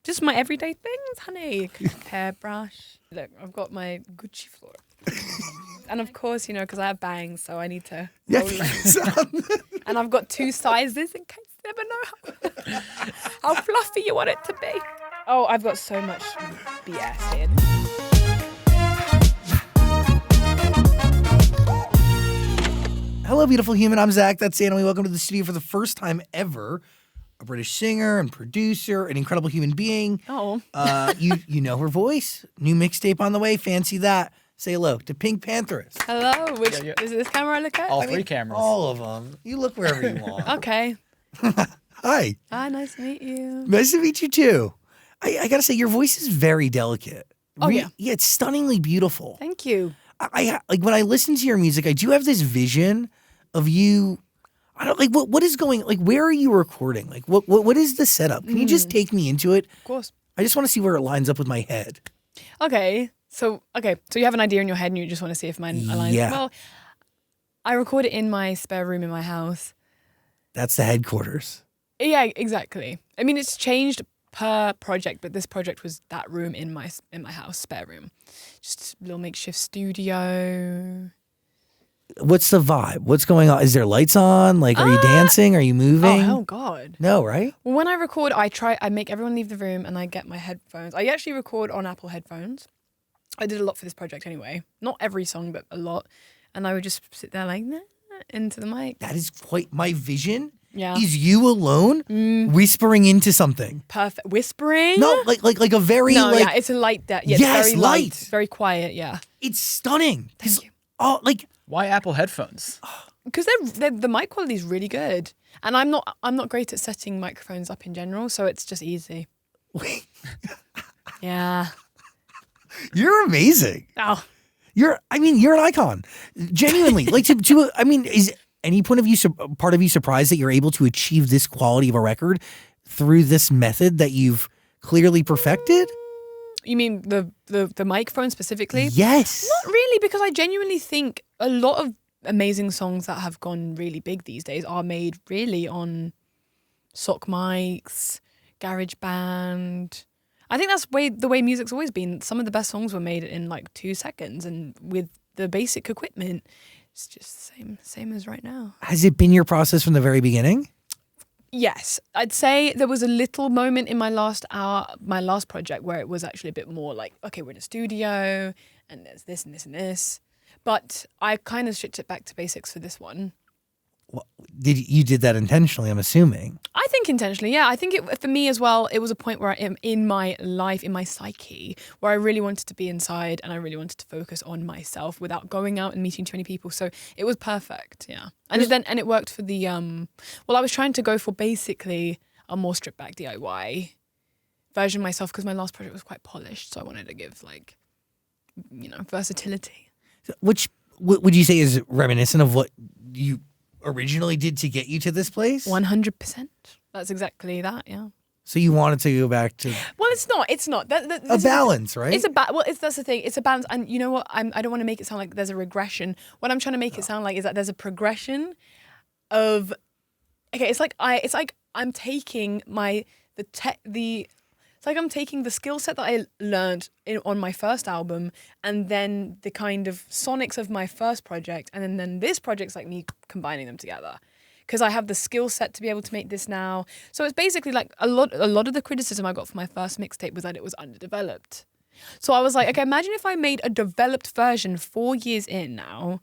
Just my everyday things, honey. Hairbrush. Look, I've got my Gucci floor. And of course, because I have bangs, so I need to roll it. And I've got 2 sizes in case you never know how fluffy you want it to be. Oh, I've got so much BS here. Hello, beautiful human. I'm Zach. That's Anna. Welcome to the studio for the first time ever. A British singer and producer, an incredible human being. Oh. You know her voice. New mixtape on the way. Fancy that. Say hello to PinkPantheress. Hello. Is it this camera I look at? All 3 cameras. All of them. You look wherever you want. Okay. Hi. Hi, nice to meet you. Nice to meet you too. I gotta say, your voice is very delicate. Oh, yeah. Yeah, it's stunningly beautiful. Thank you. I like when I listen to your music, I do have this vision of you. I don't like what is going, like, where are you recording? Like, what is the setup? Can you just take me into it? Of course. I just want to see where it lines up with my head. Okay. So you have an idea in your head and you just want to see if mine aligns. Yeah. Well, I record it in my spare room in my house. That's the headquarters. Yeah, exactly. I mean, it's changed per project, but this project was that room in my house, spare room. Just a little makeshift studio. What's the vibe? What's going on? Is there lights on? Like, are you dancing? Are you moving? Oh God. No, right? Well, when I record, I make everyone leave the room and I get my headphones. I actually record on Apple headphones. I did a lot for this project anyway. Not every song, but a lot. And I would just sit there like, nah, into the mic. That is quite my vision. Yeah. Is you alone whispering into something? Perfect. Whispering? No, like a very yeah, it's a light. Yeah, Yes, it's very light. light. Very quiet, yeah. It's stunning. Thank you. Oh, like, Why Apple headphones? Because the mic quality is really good. And I'm not great at setting microphones up in general, so it's just easy. Yeah. you're amazing. Oh. You're an icon. Genuinely. Like, is any part of you surprised that you're able to achieve this quality of a record through this method that you've clearly perfected? You mean the microphone specifically? Yes. Not really, because I genuinely think a lot of amazing songs that have gone really big these days are made really on sock mics, GarageBand. I think that's the way music's always been. Some of the best songs were made in like 2 seconds, and with the basic equipment, it's just the same as right now. Has it been your process from the very beginning? Yes, I'd say there was a little moment in my last project where it was actually a bit more like, okay, we're in a studio and there's this and this and this. But I kind of switched it back to basics for this one. Well, you did that intentionally, I'm assuming. I think intentionally, yeah. I think for me as well, it was a point where I am in my life, in my psyche, where I really wanted to be inside and I really wanted to focus on myself without going out and meeting too many people. So it was perfect, yeah. And it worked for the I was trying to go for basically a more stripped back DIY version of myself because my last project was quite polished, so I wanted to give versatility. Which would you say is reminiscent of what you originally did to get you to this place? 100%. That's exactly that, yeah. So you wanted to go back to... Well, it's not. A balance, right? That's the thing. It's a balance. And you know what? I don't want to make it sound like there's a regression. What I'm trying to make it sound like is that there's a progression of... Okay, it's like I'm taking I'm taking the skill set that I learned on my first album and then the kind of sonics of my first project and then this project's like me combining them together because I have the skill set to be able to make this now. So it's basically like a lot of the criticism I got for my first mixtape was that it was underdeveloped. So I was like, okay, imagine if I made a developed version 4 years in now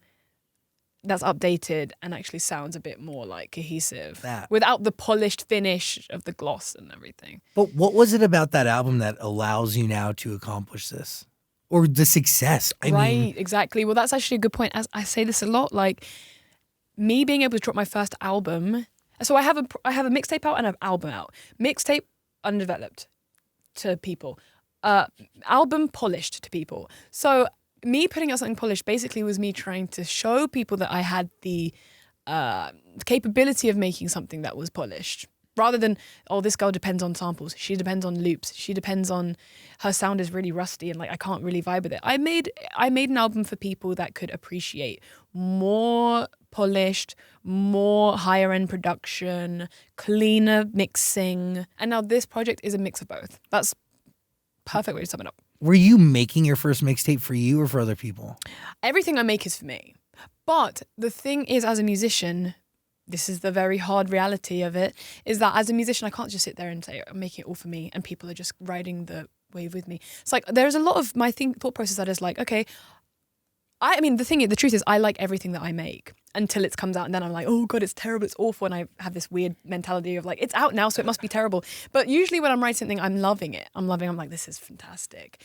that's updated and actually sounds a bit more like cohesive without the polished finish of the gloss and everything. But what was it about that album that allows you now to accomplish this? Or the success? I mean, exactly. Well, that's actually a good point. As I say this a lot, like me being able to drop my first album. So I have a mixtape out and an album out. Mixtape undeveloped to people. Album polished to people. So me putting out something polished basically was me trying to show people that I had the capability of making something that was polished. Rather than, oh, this girl depends on samples. She depends on loops. She depends on, her sound is really rusty and like I can't really vibe with it. I made an album for people that could appreciate more polished, more higher end production, cleaner mixing. And now this project is a mix of both. That's perfect way to sum it up. Were you making your first mixtape for you or for other people? Everything I make is for me. But the thing is, as a musician, this is the very hard reality of it, is that as a musician, I can't just sit there and say, I'm making it all for me, and people are just riding the wave with me. It's like, there's a lot of my thought process that is like, okay, I mean, the truth is I like everything that I make until it comes out, and then I'm like, oh God, it's terrible, it's awful, and I have this weird mentality of like, it's out now, so it must be terrible. But usually when I'm writing something, I'm loving it. I'm like, this is fantastic.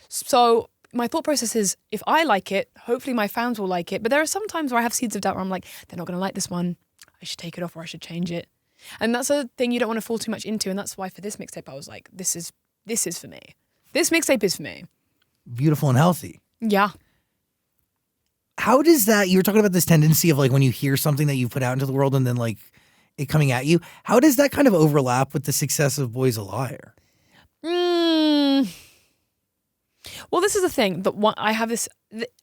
So my thought process is, if I like it, hopefully my fans will like it. But there are some times where I have seeds of doubt where I'm like, they're not going to like this one. I should take it off or I should change it. And that's a thing you don't want to fall too much into. And that's why for this mixtape, I was like, this is for me. This mixtape is for me. Beautiful and healthy. Yeah. How does that, you were talking about this tendency of like when you hear something that you put out into the world and then like it coming at you, how does that kind of overlap with the success of Boy's a Liar? Well, this is the thing that I have this.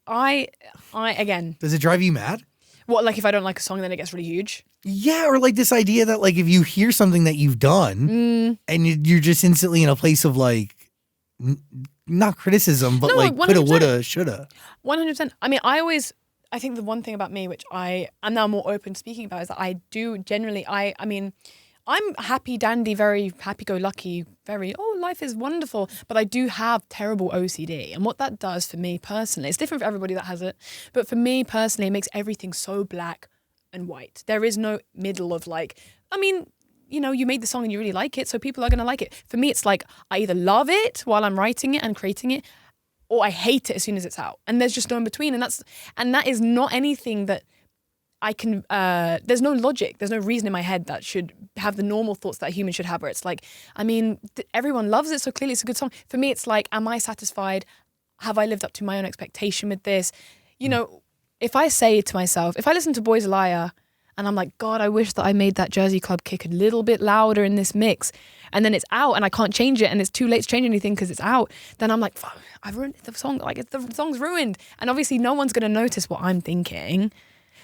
I again. Does it drive you mad? What, like if I don't like a song, then it gets really huge? Yeah, or like this idea that like if you hear something that you've done and you're just instantly in a place of like not criticism, but No, like 100%. coulda, woulda, shoulda. 100%. I mean, I think the one thing about me, which I'm now more open to speaking about, is that I do generally. I mean, I'm happy dandy, very happy-go-lucky, very, life is wonderful. But I do have terrible OCD. And what that does for me personally, it's different for everybody that has it. But for me personally, it makes everything so black and white. There is no middle of like, I mean, you know, you made the song and you really like it, so people are going to like it. For me, it's like, I either love it while I'm writing it and creating it, or I hate it as soon as it's out. And there's just no in between. And that is not anything that I can, there's no logic, there's no reason in my head that should have the normal thoughts that a human should have, where it's like, I mean, everyone loves it, so clearly it's a good song. For me, it's like, am I satisfied? Have I lived up to my own expectation with this? You know, if I say to myself, if I listen to Boy's a Liar and I'm like, God, I wish that I made that Jersey Club kick a little bit louder in this mix, and then it's out and I can't change it and it's too late to change anything because it's out, then I'm like, fuck, I've ruined the song, like the song's ruined. And obviously no one's going to notice what I'm thinking.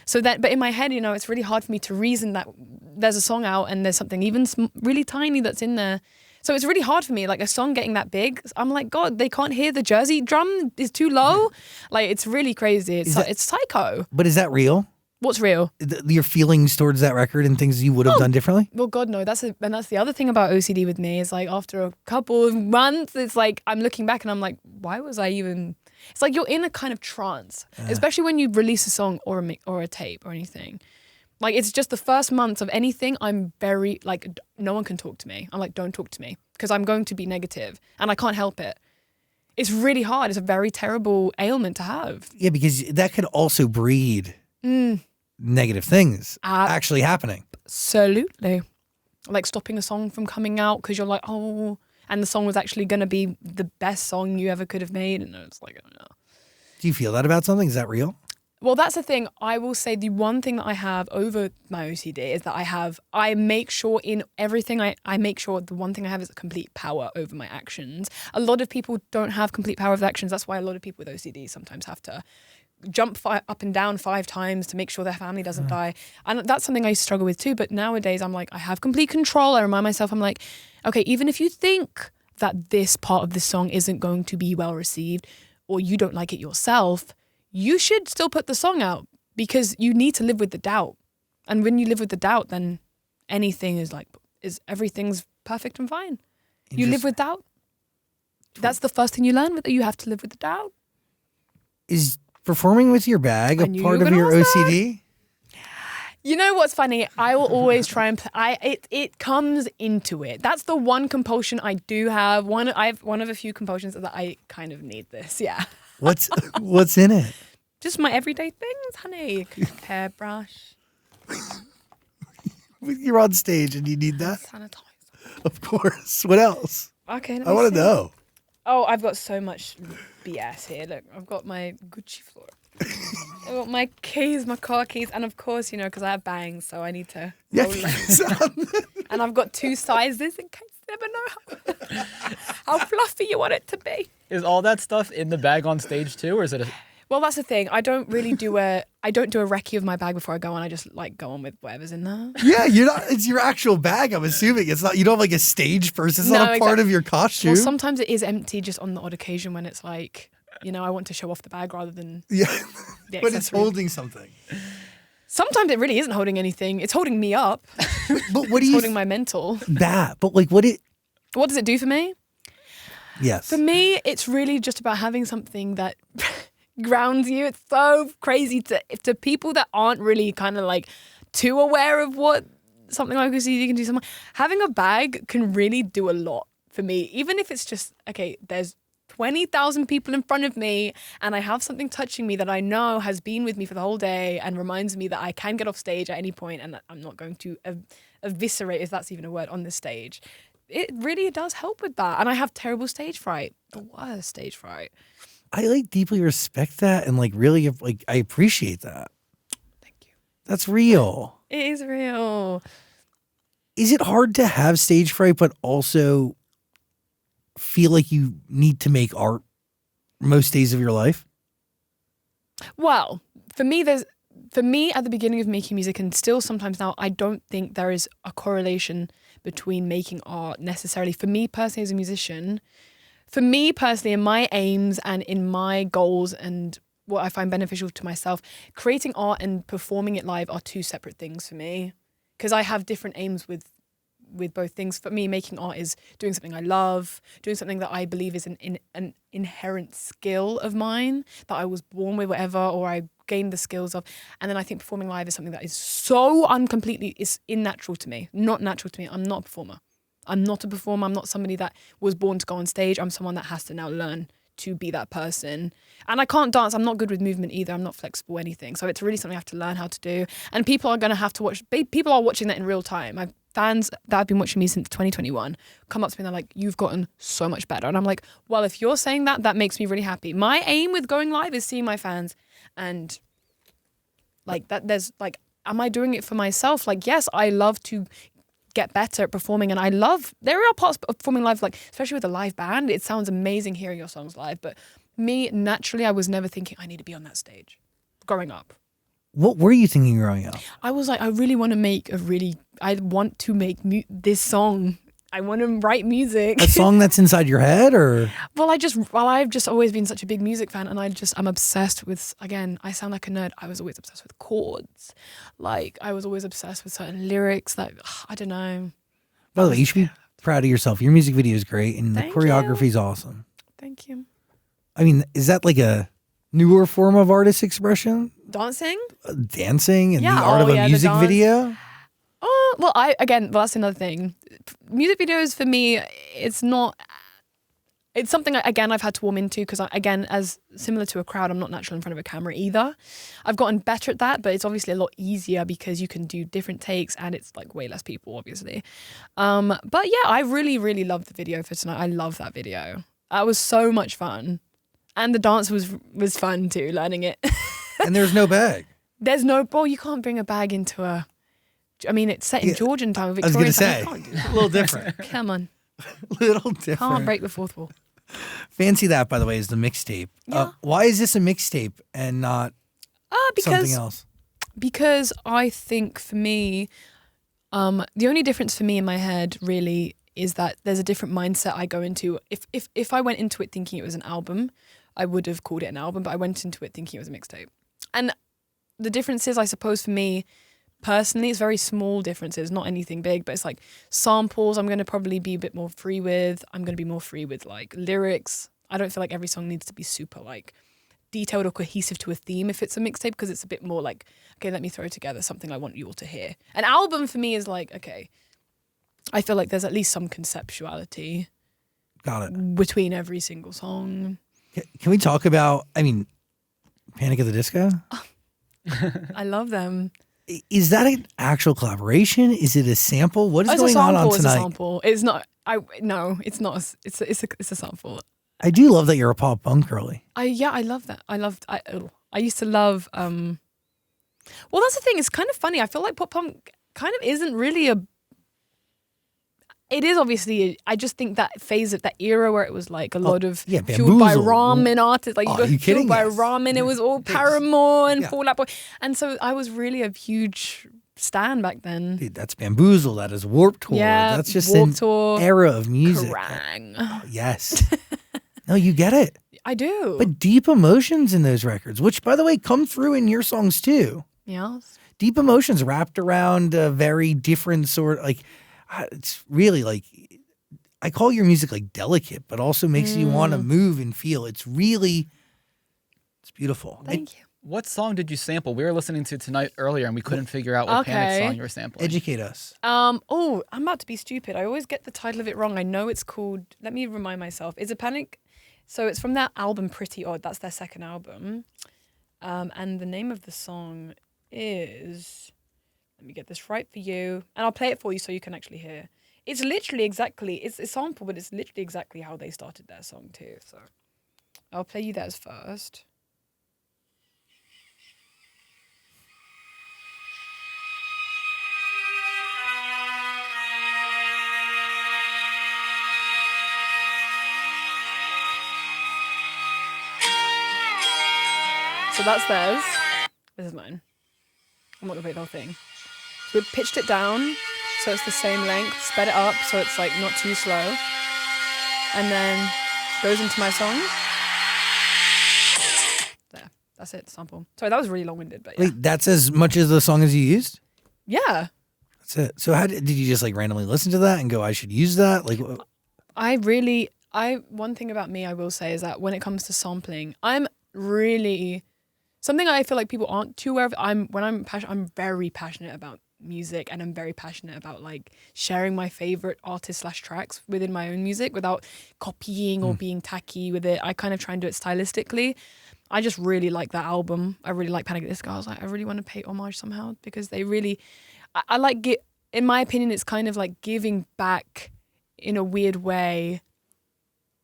So that, but in my head, you know, it's really hard for me to reason that there's a song out and there's something even really tiny that's in there. So it's really hard for me, like a song getting that big. I'm like, God, they can't hear the Jersey drum is too low. Like, it's really crazy. It's psycho. But is that real? What's real? Your feelings towards that record and things you would have done differently? Well, God, no. That's the other thing about OCD with me is like after a couple of months, it's like I'm looking back and I'm like, why was I even... It's like you're in a kind of trance, especially when you release a song or a tape or anything. Like, it's just the first months of anything, I'm very, like, no one can talk to me. I'm like, don't talk to me because I'm going to be negative and I can't help it. It's really hard. It's a very terrible ailment to have. Yeah, because that could also breed negative things actually happening. Absolutely. Like stopping a song from coming out because you're like, oh, and the song was actually going to be the best song you ever could have made. And it's like, oh no. Do you feel that about something? Is that real? Well, that's the thing. I will say the one thing that I have over my OCD is that I make sure in everything, I make sure the one thing I have is complete power over my actions. A lot of people don't have complete power over their actions. That's why a lot of people with OCD sometimes have to jump up and down 5 times to make sure their family doesn't die. And that's something I struggle with too. But nowadays I'm like, I have complete control. I remind myself, I'm like, okay, even if you think that this part of the song isn't going to be well received or you don't like it yourself, you should still put the song out because you need to live with the doubt. And when you live with the doubt, then anything everything's perfect and fine. You live with doubt. That's the first thing you learn, that you have to live with the doubt. Is performing with your bag a part of your OCD? You know what's funny? I will always try and it comes into it. That's the one compulsion I do have. I have one of a few compulsions that I kind of need this. Yeah. What's in it? Just my everyday things, honey. Hairbrush. You're on stage and you need that? Sanitizer. Of course. What else? Okay. I want to know. Oh, I've got so much BS here. Look, I've got my Gucci floor. I've got my keys, my car keys, and of course, you know, because I have bangs, so I need to roll them. And I've got 2 sizes in case you never know how fluffy you want it to be. Is all that stuff in the bag on stage too, or is it Well, that's the thing. I don't do a recce of my bag before I go on. I just like go on with whatever's in there. Yeah, you're not. It's your actual bag. I'm assuming it's not. You don't have like a stage first. It's not a part of your costume. Well, sometimes it is empty, just on the odd occasion when it's like, I want to show off the bag rather than yeah, the but it's holding something. Sometimes it really isn't holding anything. It's holding me up. But what do you holding my mental? But like, what does it do for me? Yes. For me, it's really just about having something that grounds you. It's so crazy to people that aren't really kind of like too aware of what something like this you can do. Having a bag can really do a lot for me. Even if it's just, okay, there's 20,000 people in front of me and I have something touching me that I know has been with me for the whole day and reminds me that I can get off stage at any point and that I'm not going to eviscerate, if that's even a word, on the stage. It really does help with that. And I have terrible stage fright. The worst stage fright. I like deeply respect that and like really like I appreciate that. Thank you. That's real. It is real. Is it hard to have stage fright but also feel like you need to make art most days of your life? Well, for me at the beginning of making music and still sometimes now, I don't think there is a correlation between making art necessarily. For me personally as a musician, in my aims and in my goals and what I find beneficial to myself, creating art and performing it live are two separate things for me. Because I have different aims with both things. For me, making art is doing something I love, doing something that I believe is an inherent skill of mine, that I was born with, whatever, or I gained the skills of. And then I think performing live is something that is so is unnatural to me, not natural to me. I'm not a performer. I'm not somebody that was born to go on stage. I'm someone that has to now learn to be that person. And I can't dance. I'm not good with movement either. I'm not flexible, anything. So it's really something I have to learn how to do. And people are going to have to watch. People are watching that in real time. I've fans that have been watching me since 2021 come up to me and they're like, you've gotten so much better. And I'm like, well, if you're saying that, that makes me really happy. My aim with going live is seeing my fans and like that. There's like, am I doing it for myself? Like, yes, I love to get better at performing and there are parts of performing live, like especially with a live band, it sounds amazing hearing your songs live. But me, naturally, I was never thinking I need to be on that stage growing up. What were you thinking growing up? I was like, I want to make this song. I want to write music. A song that's inside your head, or? Well, I've just always been such a big music fan, and I'm obsessed with, again, I sound like a nerd. I was always obsessed with chords. Like, I was always obsessed with certain lyrics that, I don't know. By the way, you should be proud of yourself. Your music video is great, and the choreography is awesome. Thank you. I mean, is that like a newer form of artist expression? Dancing and the art of a music video? Oh, well, that's another thing. Music videos for me, it's something, again, I've had to warm into because, again, as similar to a crowd, I'm not natural in front of a camera either. I've gotten better at that, but it's obviously a lot easier because you can do different takes and it's like way less people, obviously. But yeah, I really, really loved the video for tonight. I love that video. That was so much fun. And the dance was fun too, learning it. And there's no bag. You can't bring a bag into it's set in Georgian time. I was going to say, a little different. Come on. Little different. Can't break the fourth wall. Fancy that, by the way, is the mixtape. Yeah. Why is this a mixtape and not something else? Because I think for me, the only difference for me in my head really is that there's a different mindset I go into. If I went into it thinking it was an album, I would have called it an album, but I went into it thinking it was a mixtape. And the difference is, I suppose for me, personally, it's very small differences, not anything big, but it's like samples I'm going to probably be a bit more free with. I'm going to be more free with like lyrics. I don't feel like every song needs to be super like detailed or cohesive to a theme if it's a mixtape, because it's a bit more like, okay, let me throw together something I want you all to hear. An album for me is like, okay, I feel like there's at least some conceptuality. Got it. Between every single song. Can we talk about, Panic at the Disco? I love them. Is that an actual collaboration? Is it a sample? What is going on tonight? It's a sample. It's not. No, it's not. It's a sample. I do love that you're a pop punk girly. I love that. I used to love. Well, that's the thing. It's kind of funny. I feel like pop punk kind of isn't really It is obviously. I just think that phase of that era where it was like a lot of yeah, fueled by Bamboozle. ramen artists. Like Oh, you got are you kidding? fueled by Yes. ramen. It was all Yes. Paramore and Yeah. Fall Out Boy. And so I was really a huge stan back then. Dude, that's Bamboozle. That is Warped Tour. Yeah, That's just Warped an Tour, era of music. Kerrang. Oh, yes. No, you get it. I do. But deep emotions in those records, which, by the way, come through in your songs too. Yes. Deep emotions wrapped around a very different sort. Like, it's really like, I call your music like delicate, but also makes you want to move and feel. It's beautiful. Thank you. What song did you sample? We were listening to tonight earlier and we couldn't figure out what Panic Okay. song you were sampling. Educate us. Oh, I'm about to be stupid. I always get the title of it wrong. I know it's called, let me remind myself. It's a Panic. So it's from that album Pretty Odd. That's their second album. And the name of the song is, let me get this right for you. And I'll play it for you so you can actually hear. It's literally exactly, it's a sample, but it's literally exactly how they started their song too. So I'll play you theirs first. So that's theirs. This is mine. I'm not gonna play the whole thing. So we pitched it down so it's the same length, sped it up so it's like not too slow, and then goes into my song. There, that's it. Sample. Sorry, that was really long-winded, but yeah. Wait, that's as much as the song as you used? Yeah. That's it. So how did you just like randomly listen to that and go, I should use that? Like, One thing about me I will say is that when it comes to sampling, I'm really something I feel like people aren't too aware of. I'm very passionate about music, and I'm very passionate about like sharing my favorite artists / tracks within my own music without copying or being tacky with it. I kind of try and do it stylistically. I just really like that album. I really like Panic at the Disco. I was like, I really want to pay homage somehow because they really, I like it. In my opinion, it's kind of like giving back in a weird way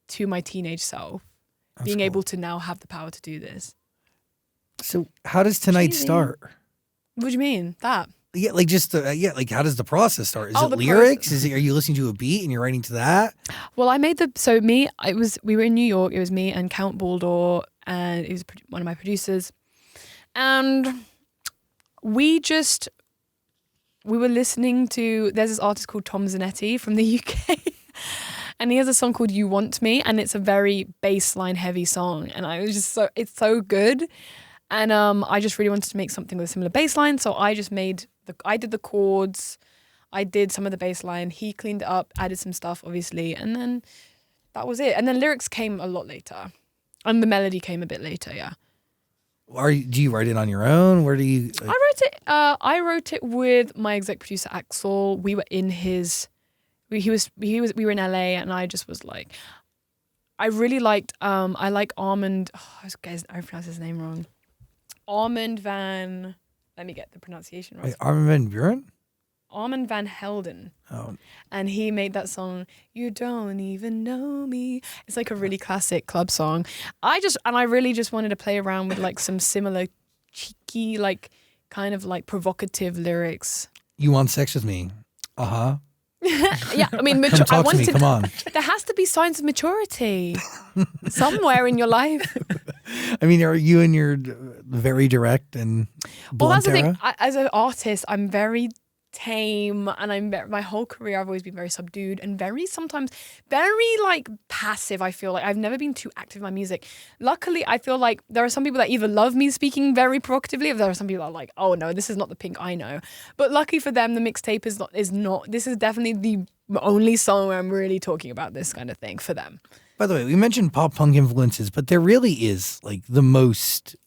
to my teenage self. That's being cool. able to now have the power to do this. So how does tonight Cheesy. start? What do you mean? That? Yeah, like just like how does the process start? Is Oh, it the lyrics? process. Are you listening to a beat and you're writing to that? Well, we were in New York. It was me and Count Baldor, and he was one of my producers. And we were listening to, there's this artist called Tom Zanetti from the UK. And he has a song called You Want Me, and it's a very bassline heavy song. And I was just it's so good. And I just really wanted to make something with a similar bass line. So I just I did the chords, I did some of the bass line, he cleaned it up, added some stuff, obviously. And then that was it. And then lyrics came a lot later. And the melody came a bit later, yeah. Do you write it on your own? Where do you? I wrote it with my exec producer, Axel. We were in we were in LA, and I just was like, I really liked, I like Armand, I pronounced his name wrong. Armand Van, let me get the pronunciation right. Wait, Armin van Buren? Armand Van Helden. Oh, And he made that song, You Don't Even Know Me. It's like a really classic club song. I really just wanted to play around with like some similar cheeky, like kind of like provocative lyrics. you want sex with me? Yeah, I mean, Come talk to me. Come on. There has to be signs of maturity somewhere in your life. I mean, are you in your very direct and Well, blunt that's the thing. era? As an artist, I'm very tame, and my whole career I've always been very subdued and sometimes very like passive. I feel like I've never been too active in my music. Luckily, I feel like there are some people that either love me speaking very provocatively, or there are some people that are like, oh no, this is not the Pink I know. But lucky for them, the mixtape is not. This is definitely the only song where I'm really talking about this kind of thing for them. By the way, we mentioned pop punk influences, but there really is like the most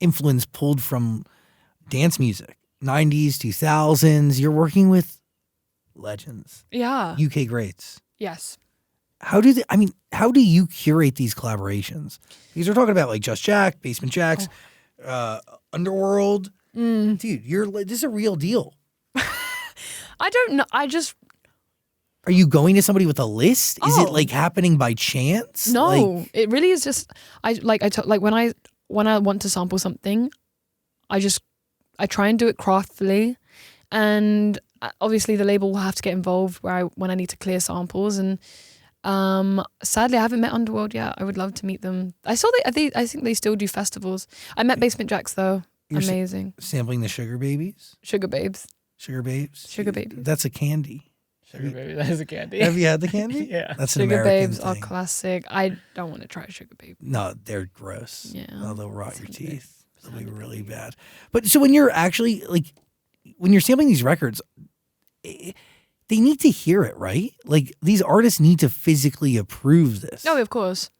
influence pulled from dance music. 90s, 2000s. You're working with legends, Yeah. UK greats. Yes. How do you curate these collaborations? Because we're talking about like Just Jack, Basement Jaxx, Underworld. Dude, this is a real deal. I don't know. Are you going to somebody with a list? Is it Oh. like happening by chance? No, Like, it really is just when I want to sample something, I try and do it craftily, and obviously the label will have to get involved when I need to clear samples. And sadly, I haven't met Underworld yet. I would love to meet them. I think they still do festivals. I met Basement Jaxx though. You're amazing. Sampling the Sugababes? Sugababes. Sugababes. That's a candy. Sugar that is a candy. Have you had the candy? Yeah. That's an American Sugababes are thing. classic. I don't want to try Sugababes. No, they're gross. Yeah. No, they'll rot your teeth. They'll be really bad. But so when you're actually like, when you're sampling these records, they need to hear it, right? Like these artists need to physically approve this. Oh, of course.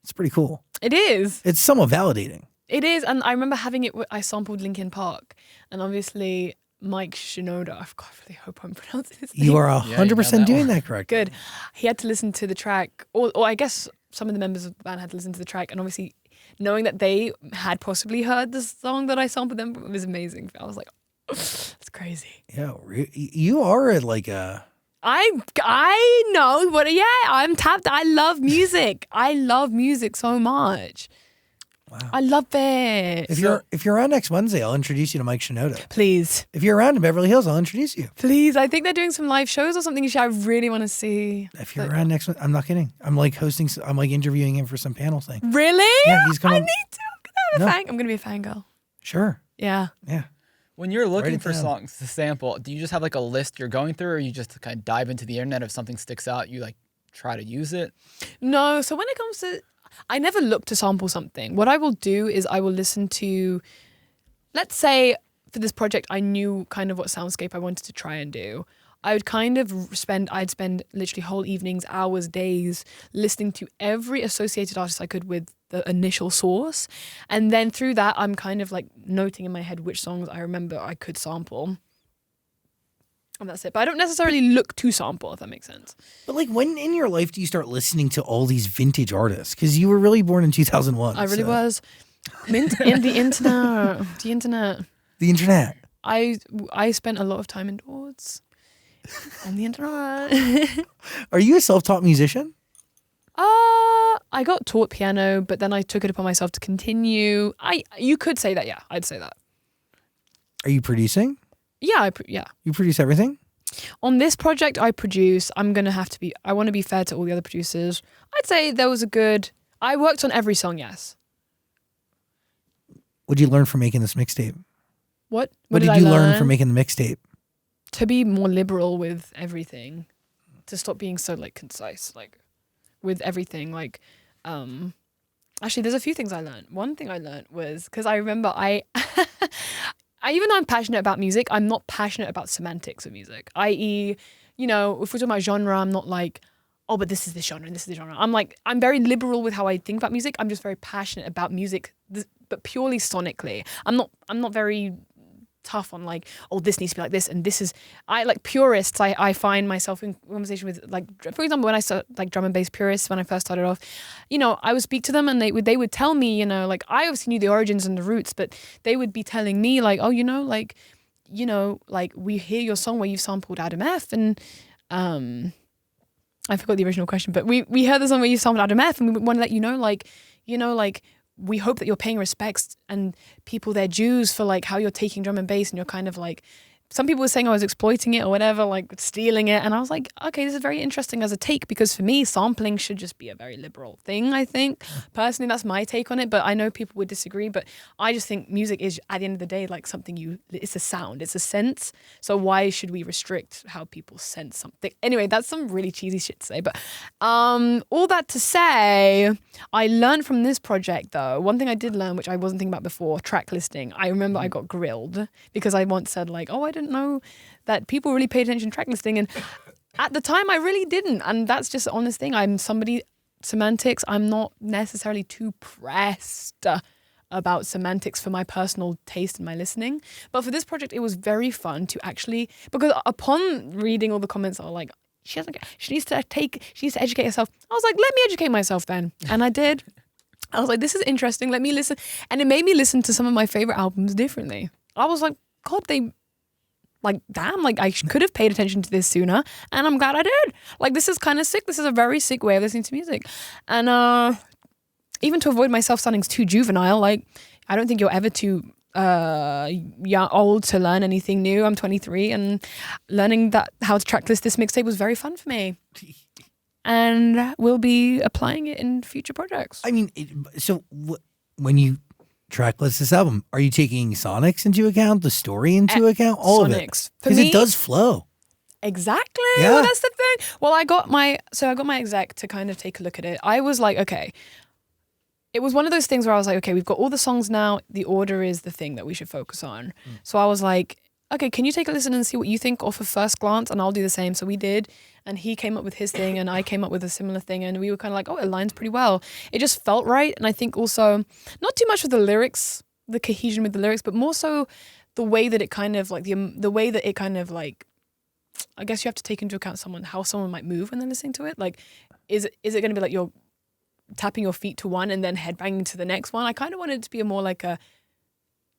It's pretty cool. It is. It's somewhat validating. It is. And I remember having it, I sampled Linkin Park. And obviously Mike Shinoda, I really hope I'm pronouncing his name. You are 100% doing that correctly. Good. He had to listen to the track, or I guess some of the members of the band had to listen to the track, and obviously knowing that they had possibly heard the song that I sampled them was amazing. I was like, that's crazy. Yeah, you are like a... I know, but yeah, I'm tapped. I love music. I love music so much. Wow. I love it. If you're around next Wednesday, I'll introduce you to Mike Shinoda. Please. If you're around in Beverly Hills, I'll introduce you. Please. I think they're doing some live shows or something. I really want to see. If you're around next one, I'm not kidding. I'm like interviewing him for some panel thing. Really? Yeah, he's coming. I need to. I'm going to be a fangirl. Sure. Yeah. Yeah. When you're looking for down. songs to sample, do you just have like a list you're going through, or you just kind of dive into the internet? If something sticks out, you like try to use it? No. So when it comes to, I never look to sample something. What I will do is I will listen to, let's say for this project, I knew kind of what soundscape I wanted to try and do. I would I'd spend literally whole evenings, hours, days listening to every associated artist I could with the initial source. And then through that, I'm kind of like noting in my head which songs I remember I could sample. And that's it. But I don't necessarily look to sample, if that makes sense. But like, when in your life do you start listening to all these vintage artists? Because you were really born in 2001. I really was. In the internet. The internet. The internet. I spent a lot of time indoors. On the internet. Are you a self-taught musician? I got taught piano, but then I took it upon myself to continue. You could say that, yeah. I'd say that. Are you producing? Yeah, yeah. You produce everything? On this project I produce, I want to be fair to all the other producers. I'd say there was I worked on every song, yes. What did you learn from making this mixtape? What did you learn from making the mixtape? To be more liberal with everything. To stop being so like concise, like with everything. Like, actually there's a few things I learned. One thing I learned was, because I remember even though I'm passionate about music, I'm not passionate about semantics of music. I.e., if we're talking about genre, I'm not like, oh, but this is the genre and this is the genre. I'm very liberal with how I think about music. I'm just very passionate about music, but purely sonically. I'm not very tough on like, oh, this needs to be like this and this is, I like purists. I find myself in conversation with, like, for example, when I started like drum and bass purists, when I first started off, I would speak to them and they would tell me, like, I obviously knew the origins and the roots, but they would be telling me like, oh, like we hear your song where you've sampled Adam F, and I forgot the original question, but we heard the song where you sampled Adam F, and we want to let you know, like, we hope that you're paying respects and people their dues for like how you're taking drum and bass, and you're kind of like, some people were saying I was exploiting it or whatever, like stealing it. And I was like, okay, this is very interesting as a take, because for me, sampling should just be a very liberal thing, I think. Personally, that's my take on it, but I know people would disagree. But I just think music is, at the end of the day, like something it's a sound, it's a sense. So why should we restrict how people sense something? Anyway, that's some really cheesy shit to say. But all that to say, I learned from this project though, one thing I did learn, which I wasn't thinking about before, track listing. I remember I got grilled because I once said like, oh, I didn't know that people really paid attention to track listing, and at the time I really didn't, and that's just an honest thing. I'm somebody, semantics, I'm not necessarily too pressed about semantics for my personal taste in my listening, but for this project it was very fun to actually, because upon reading all the comments I was like, she needs to educate herself. I was like, let me educate myself then, and I did. I was like, this is interesting, let me listen, and it made me listen to some of my favorite albums differently. I was like, God, damn, like I could have paid attention to this sooner, and I'm glad I did. Like, this is kind of sick. This is a very sick way of listening to music. And even to avoid myself sounding too juvenile, like, I don't think you're ever too young, old to learn anything new. I'm 23, and learning that how to tracklist this mixtape was very fun for me. And we'll be applying it in future projects. I mean, when you tracklist this album, are you taking sonics into account, the story into account, all sonics. of it? Because it does flow. Exactly. Yeah. Well, that's the thing. Well, I got my exec to kind of take a look at it. I was like, okay. It was one of those things where I was like, okay, we've got all the songs now. The order is the thing that we should focus on. So I was like, okay, can you take a listen and see what you think off of first glance? And I'll do the same. So we did. And he came up with his thing and I came up with a similar thing. And we were kind of like, oh, it aligns pretty well. It just felt right. And I think also not too much with the lyrics, the cohesion with the lyrics, but more so the way that it kind of like, the way that it kind of like, I guess you have to take into account how someone might move when they're listening to it. Like, is it going to be like you're tapping your feet to one and then headbanging to the next one? I kind of wanted it to be a more like a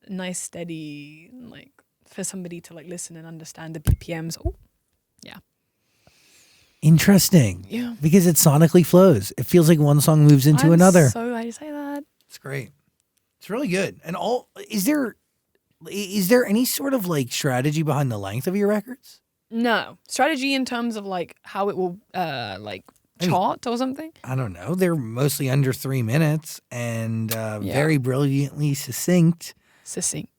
nice, steady, like for somebody to like listen and understand the BPMs. Oh, yeah. Interesting. Yeah. Because it sonically flows. It feels like one song moves into another. So glad you say that. It's great. It's really good. And is there any sort of like strategy behind the length of your records? No. Strategy in terms of like how it will like chart or something? I don't know. They're mostly under 3 minutes and very brilliantly succinct. Succinct.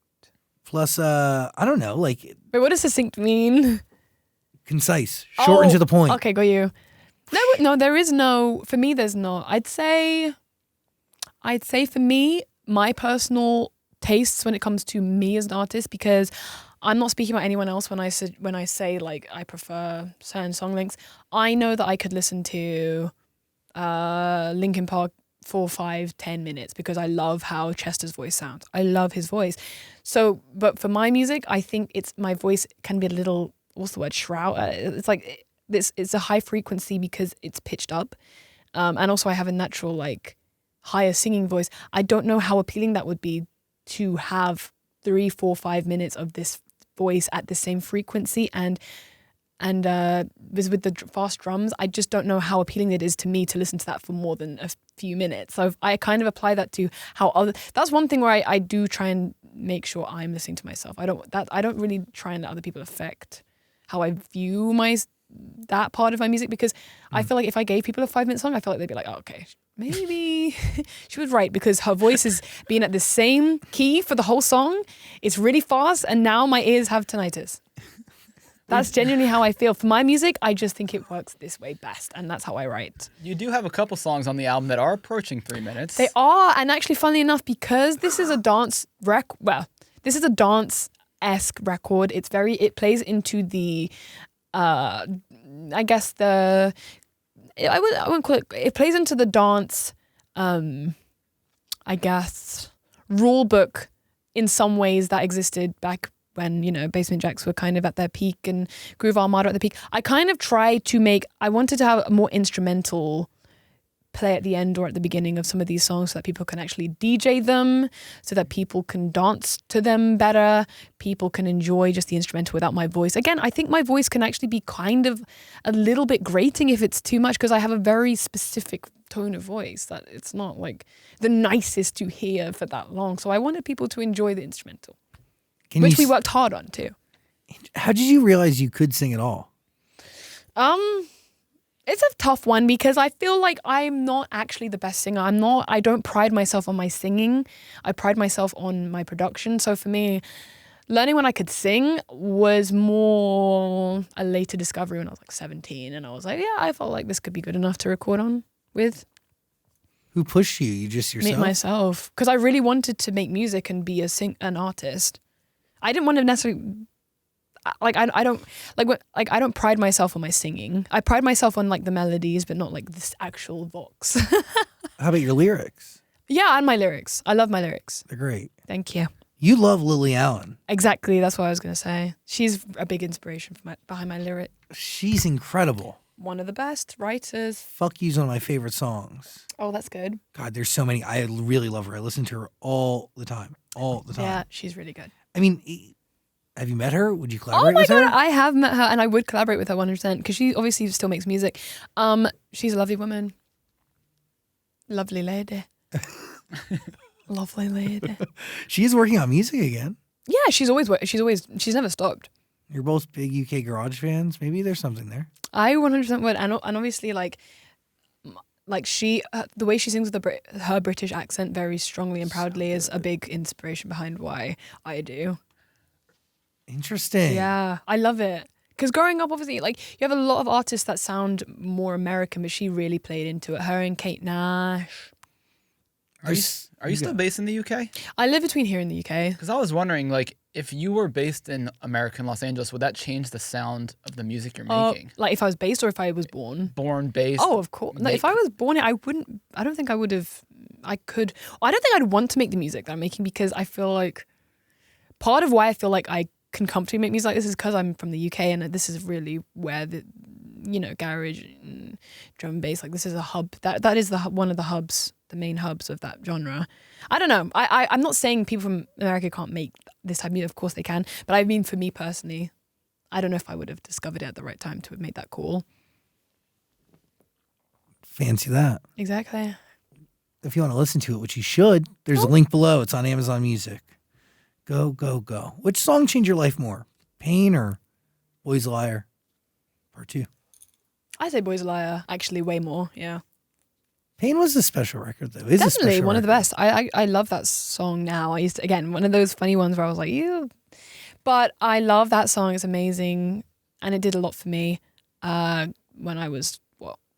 Plus, I don't know, like... Wait, what does succinct mean? Concise. Short and to the point. Okay, got you. No, there is no... For me, there's not. I'd say for me, my personal tastes when it comes to me as an artist, because I'm not speaking about anyone else when I say like I prefer certain song lengths. I know that I could listen to Linkin Park 4, 5, 10 minutes because I love how Chester's voice sounds. I love his voice. So, but for my music, I think my voice can be a little, what's the word, shroud? It's like it's a high frequency because it's pitched up, and also I have a natural like higher singing voice. I don't know how appealing that would be to have 3, 4, 5 minutes of this voice at the same frequency and with the fast drums. I just don't know how appealing it is to me to listen to that for more than a few minutes. So I kind of apply that to that's one thing where I do try and make sure I'm listening to myself. I don't really try and let other people affect how I view that part of my music, because I feel like if I gave people a 5-minute song, I feel like they'd be like, oh, okay, maybe she was right, because her voice is being at the same key for the whole song. It's really fast, and now my ears have tinnitus. That's genuinely how I feel. For my music, I just think it works this way best, and that's how I write. You do have a couple songs on the album that are approaching 3 minutes. They are, and actually, funnily enough, because this is a this is a dance-esque record. It plays into the, I guess I wouldn't call it plays into the dance, I guess, rule book in some ways that existed back when, Basement Jaxx were kind of at their peak and Groove Armada at the peak. I kind of I wanted to have a more instrumental play at the end or at the beginning of some of these songs so that people can actually DJ them, so that people can dance to them better, people can enjoy just the instrumental without my voice. Again, I think my voice can actually be kind of a little bit grating if it's too much, because I have a very specific tone of voice that it's not like the nicest to hear for that long. So I wanted people to enjoy the instrumental. Which we worked hard on too. How did you realize you could sing at all? It's a tough one because I feel like I'm not actually the best singer. I don't pride myself on my singing. I pride myself on my production. So for me, learning when I could sing was more a later discovery when I was like 17. And I was like, yeah, I felt like this could be good enough to record on with. Who pushed you? You just yourself? Me, myself. Because I really wanted to make music and be an artist. I didn't want to necessarily, I don't pride myself on my singing. I pride myself on like the melodies, but not like this actual vox. How about your lyrics? Yeah, and my lyrics. I love my lyrics. They're great. Thank you. You love Lily Allen. Exactly. That's what I was going to say. She's a big inspiration behind my lyric. She's incredible. One of the best writers. Fuck You's one of my favorite songs. Oh, that's good. God, there's so many. I really love her. I listen to her all the time. All the time. Yeah, she's really good. I mean, have you met her? Would you collaborate with her? Oh my God, I have met her and I would collaborate with her 100% because she obviously still makes music. She's a lovely woman. Lovely lady. Lovely lady. She is working on music again. Yeah, she's never stopped. You're both big UK garage fans. Maybe there's something there. I 100% would, and obviously like she, the way she sings with her British accent very strongly and proudly is a big inspiration behind why I do. Interesting. Yeah, I love it. Because growing up, obviously, like you have a lot of artists that sound more American, but she really played into it. Her and Kate Nash. Are you still based in the UK? I live between here and the UK. Because I was wondering, like, if you were based in American Los Angeles, would that change the sound of the music you're making? Like if I was based or if I was born? Born, based? Oh, of course. No, if I was born, I don't think I would have, I don't think I'd want to make the music that I'm making because I feel like, part of why I feel like I can comfortably make music like this is because I'm from the UK and this is really where the, garage and drum and bass, like this is a hub. That is one of the hubs, the main hubs of that genre. I don't know. I'm not saying people from America can't make this type of music. Of course they can. But I mean, for me personally, I don't know if I would have discovered it at the right time to have made that call. Fancy that. Exactly. If you want to listen to it, which you should, there's a link below. It's on Amazon Music. Go, go, go. Which song changed your life more? Pain or Boy's a Liar? Part 2. I say Boy's a Liar, actually, way more, yeah. Pain was a special record, though. Definitely one of the best. I love that song now. I used to, again, one of those funny ones where I was like, ew. But I love that song. It's amazing. And it did a lot for me when I was,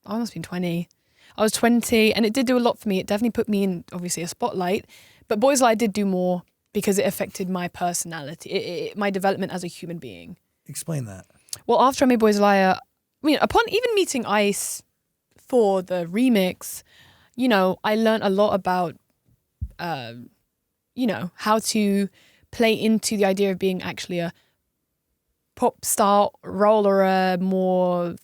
I must have been 20. I was 20 and it did do a lot for me. It definitely put me in, obviously, a spotlight. But Boy's a Liar did do more because it affected my personality, my development as a human being. Explain that. Well, after I made Boy's a Liar, upon even meeting Ice for the remix, I learned a lot about, how to play into the idea of being actually a pop star role or a more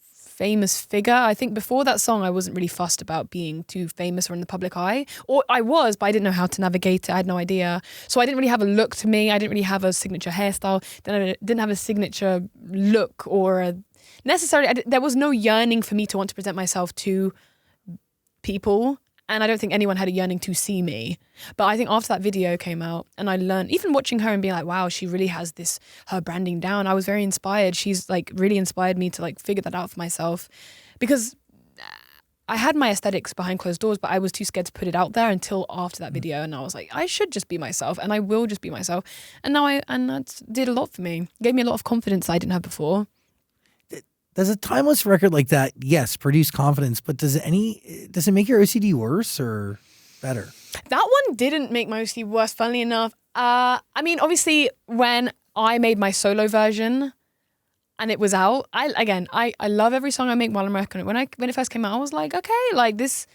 famous figure. I think before that song, I wasn't really fussed about being too famous or in the public eye. Or I was, but I didn't know how to navigate it. I had no idea. So I didn't really have a look to me. I didn't really have a signature hairstyle. Didn't have a signature look or necessarily. There was no yearning for me to want to present myself to people. And I don't think anyone had a yearning to see me. But I think after that video came out and I learned, even watching her and being like, wow, she really has her branding down. I was very inspired. She's like really inspired me to like figure that out for myself because I had my aesthetics behind closed doors, but I was too scared to put it out there until after that video. And I was like, I should just be myself and I will just be myself. And that did a lot for me. Gave me a lot of confidence I didn't have before. Does a timeless record like that, yes, produce confidence, but does it make your OCD worse or better? That one didn't make my OCD worse, funnily enough. Obviously, when I made my solo version and it was out, I love every song I make while I'm working on it. When it first came out, I was like, okay, this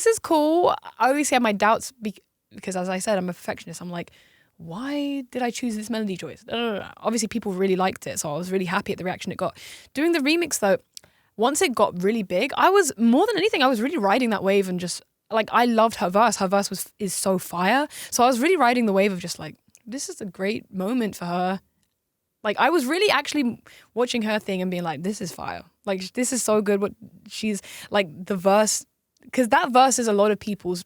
is cool. I obviously had my doubts because, as I said, I'm a perfectionist. I'm like, why did I choose this melody choice? Obviously, people really liked it, so I was really happy at the reaction it got. Doing the remix, though, once it got really big, I was, more than anything, I was really riding that wave and just, like, I loved her verse. Her verse is so fire. So I was really riding the wave of just, like, this is a great moment for her. Like, I was really actually watching her thing and being like, this is fire. Like, this is so good. What she's, like, the verse, because that verse is a lot of people's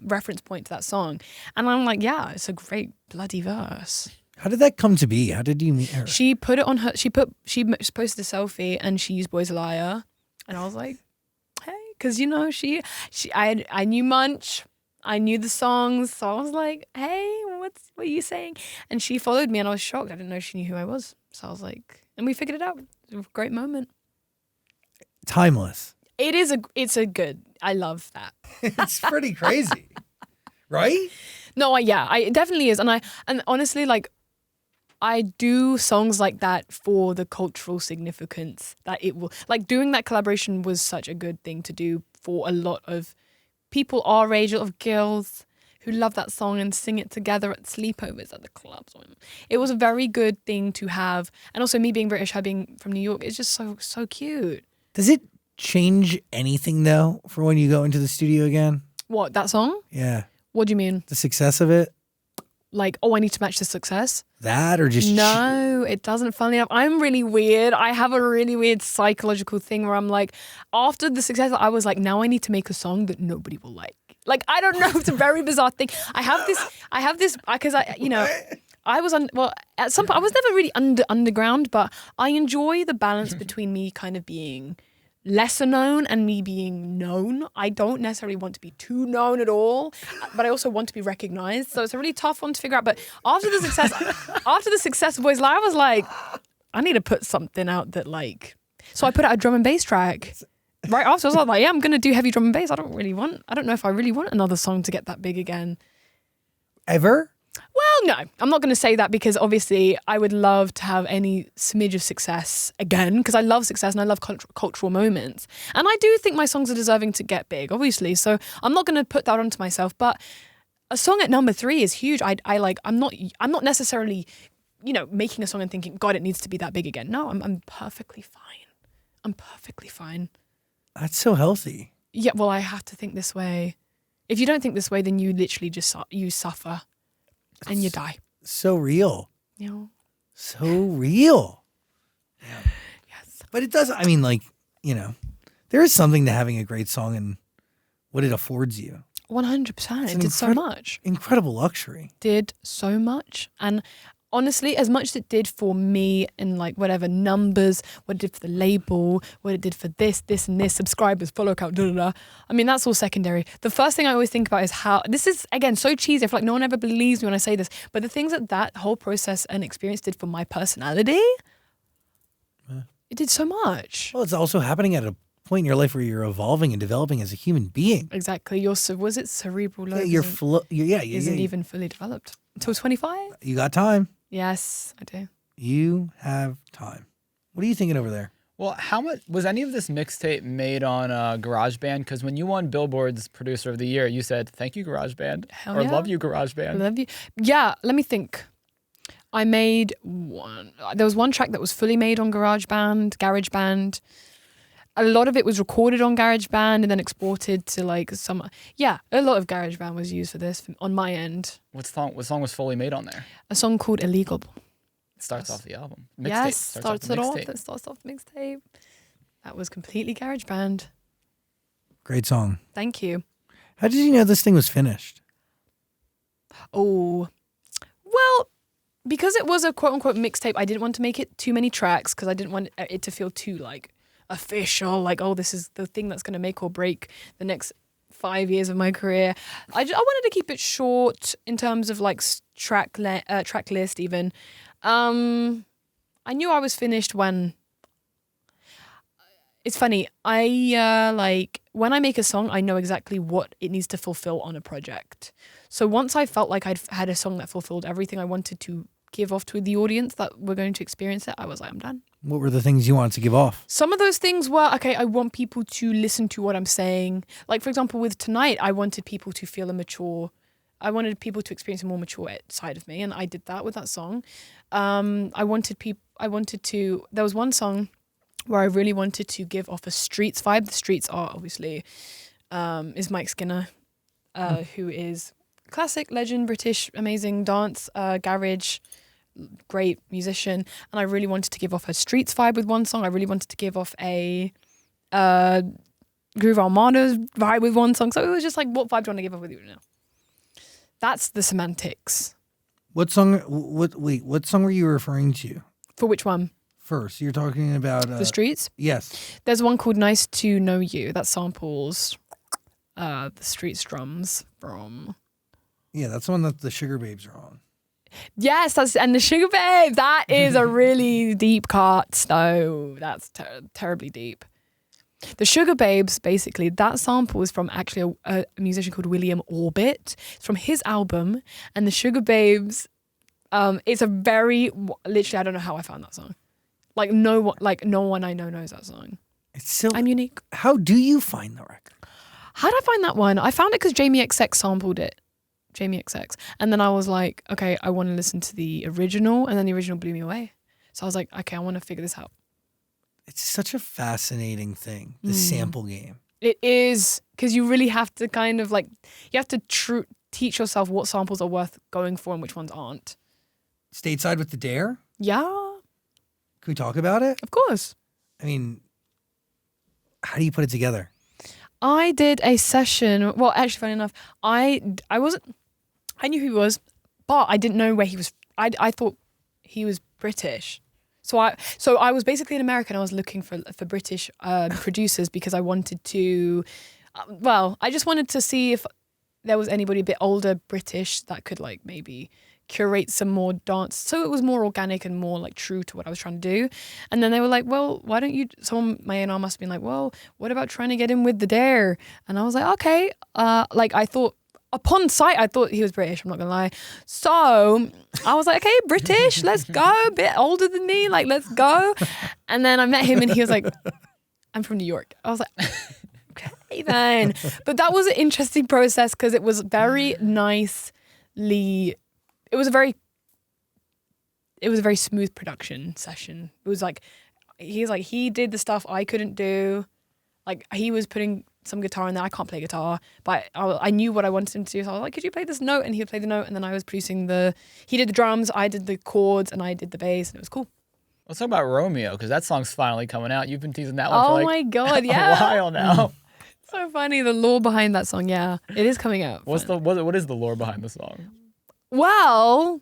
reference point to that song. And I'm like, yeah, it's a great bloody verse. How did that come to be? How did you meet her? She put it on her, she posted a selfie and she used Boy's a Liar. And I was like, hey, because I knew Munch, I knew the songs. So I was like, hey, what are you saying? And she followed me and I was shocked. I didn't know she knew who I was. So I was like, and we figured it out. It was a great moment. Timeless. It's a good, I love that. It's pretty crazy, right? No, it definitely is. And honestly, like, I do songs like that for the cultural significance that it will, like, doing that collaboration was such a good thing to do for a lot of people our age, a lot of girls who love that song and sing it together at sleepovers at the clubs. It was a very good thing to have. And also me being British, her being from New York, it's just so cute. Does it change anything though for when you go into the studio again? What, that song? Yeah. What do you mean? The success of it? like, oh, I need to match the success. That or just No, it doesn't. Funnily enough, I'm really weird. I have a really weird psychological thing where I'm like, after the success, I was like, now I need to make a song that nobody will like. Like, I don't know. It's a very bizarre thing. I have this because I was at some point I was never really underground, but I enjoy the balance between me kind of being lesser known and me being known. I don't necessarily want to be too known at all, but I also want to be recognized. So it's a really tough one to figure out. But after the success of Boys Lie, I was like, I need to put something out that like. So I put out a drum and bass track. Right after, I was like, yeah, I'm gonna do heavy drum and bass. I don't know if I really want another song to get that big again. Ever? Well, no, I'm not going to say that because obviously I would love to have any smidge of success again because I love success and I love cultural moments. And I do think my songs are deserving to get big, obviously. So I'm not going to put that onto myself. But a song at number 3 is huge. I'm not necessarily, making a song and thinking, God, it needs to be that big again. No, I'm perfectly fine. I'm perfectly fine. That's so healthy. Yeah, well, I have to think this way. If you don't think this way, then you literally just you suffer. And you die. So real. Yeah. So real. Yeah. Yes. But it does, there is something to having a great song and what it affords you. 100%. It did so much. Incredible luxury. Did so much. And honestly, as much as it did for me in like whatever numbers, what it did for the label, what it did for this and this, subscribers, follow count, I mean, that's all secondary. The first thing I always think about is how, this is, again, so cheesy. I feel like no one ever believes me when I say this, but the things that whole process and experience did for my personality, it did so much. Well, it's also happening at a point in your life where you're evolving and developing as a human being. Exactly. Was it cerebral lobe? Yeah, isn't even fully developed until 25. You got time. Yes, I do. You have time. What are you thinking over there? Well, how much was any of this mixtape made on GarageBand? Because when you won Billboard's Producer of the Year, you said, "Thank you, GarageBand," Hell or yeah. "Love you, GarageBand." Love you. Yeah, let me think. I made one. There was one track that was fully made on GarageBand. A lot of it was recorded on GarageBand and then exported to like some. Yeah, a lot of GarageBand was used for this on my end. What song was fully made on there? A song called "Illegal." It starts off the album. Mixtape Yes, starts off the mixtape. It starts off the mixtape. That was completely GarageBand. Great song. Thank you. How did you know this thing was finished? Oh, well, because it was a quote unquote mixtape, I didn't want to make it too many tracks because I didn't want it to feel too like official, like, oh, this is the thing that's going to make or break the next 5 years of my career. I wanted to keep it short in terms of like track list even. I knew I was finished when. It's funny. When I make a song, I know exactly what it needs to fulfill on a project. So once I felt like I'd had a song that fulfilled everything I wanted to give off to the audience that were going to experience it, I was like, I'm done. What were the things you wanted to give off? Some of those things were, okay, I want people to listen to what I'm saying. Like, for example, with Tonight, I wanted people to feel I wanted people to experience a more mature side of me, and I did that with that song. There was one song where I really wanted to give off a Streets vibe. The Streets are obviously, is Mike Skinner, who is classic, legend, British, amazing dance, garage, great musician. And I really wanted to give off a Streets vibe with one song. I really wanted to give off a Groove Armada vibe with one song. So it was just like, what vibe do you want to give off with you now? That's the semantics. What song were you referring to? For which one? First, you're talking about The Streets? Yes. There's one called Nice to Know You that samples the Streets drums from. Yeah, that's the one that the Sugababes are on. Yes, and the Sugababes. That is a really deep cut. No, that's terribly deep. The Sugababes, basically, that sample is from actually a musician called William Orbit. It's from his album, and the Sugababes. It's a very literally. I don't know how I found that song. No one I know knows that song. It's so. I'm unique. How do you find the record? How did I find that one? I found it because Jamie XX sampled it. Jamie XX, and then I was like, okay, I want to listen to the original, and then the original blew me away. So I was like, okay, I want to figure this out. It's such a fascinating thing, the sample game. It is, because you really have to kind of like, you have to teach yourself what samples are worth going for and which ones aren't. Stateside with the Dare? Yeah, Can we talk about it? of course. I mean, how do you put it together? I did a session. Well, actually, funny enough, I knew who he was, but I didn't know where he was. I thought he was British. So I was basically in America and I was looking for British producers because I wanted to, I just wanted to see if there was anybody a bit older British that could like maybe curate some more dance. So it was more organic and more like true to what I was trying to do. And then they were like, well, why don't you, my A&R must have been like, well, what about trying to get in with the Dare? And I was like, okay. Like I thought, upon sight, I thought he was British, I'm not gonna lie. So I was like, okay, British, let's go. A bit older than me, like, let's go. And then I met him and he was like, I'm from New York. I was like, okay then. But that was an interesting process because it was very nicely, it was a very smooth production session. It was like, he did the stuff I couldn't do. Like he was putting some guitar in there. I can't play guitar, but I knew what I wanted him to do. So I was like, could you play this note? And he would play the note. And then I was producing he did the drums, I did the chords, and I did the bass, and it was cool. Let's talk about Romeo, because that song's finally coming out. You've been teasing that one for like my God, yeah. a while now. So funny, the lore behind that song. Yeah, it is coming out. What is the lore behind the song? Well,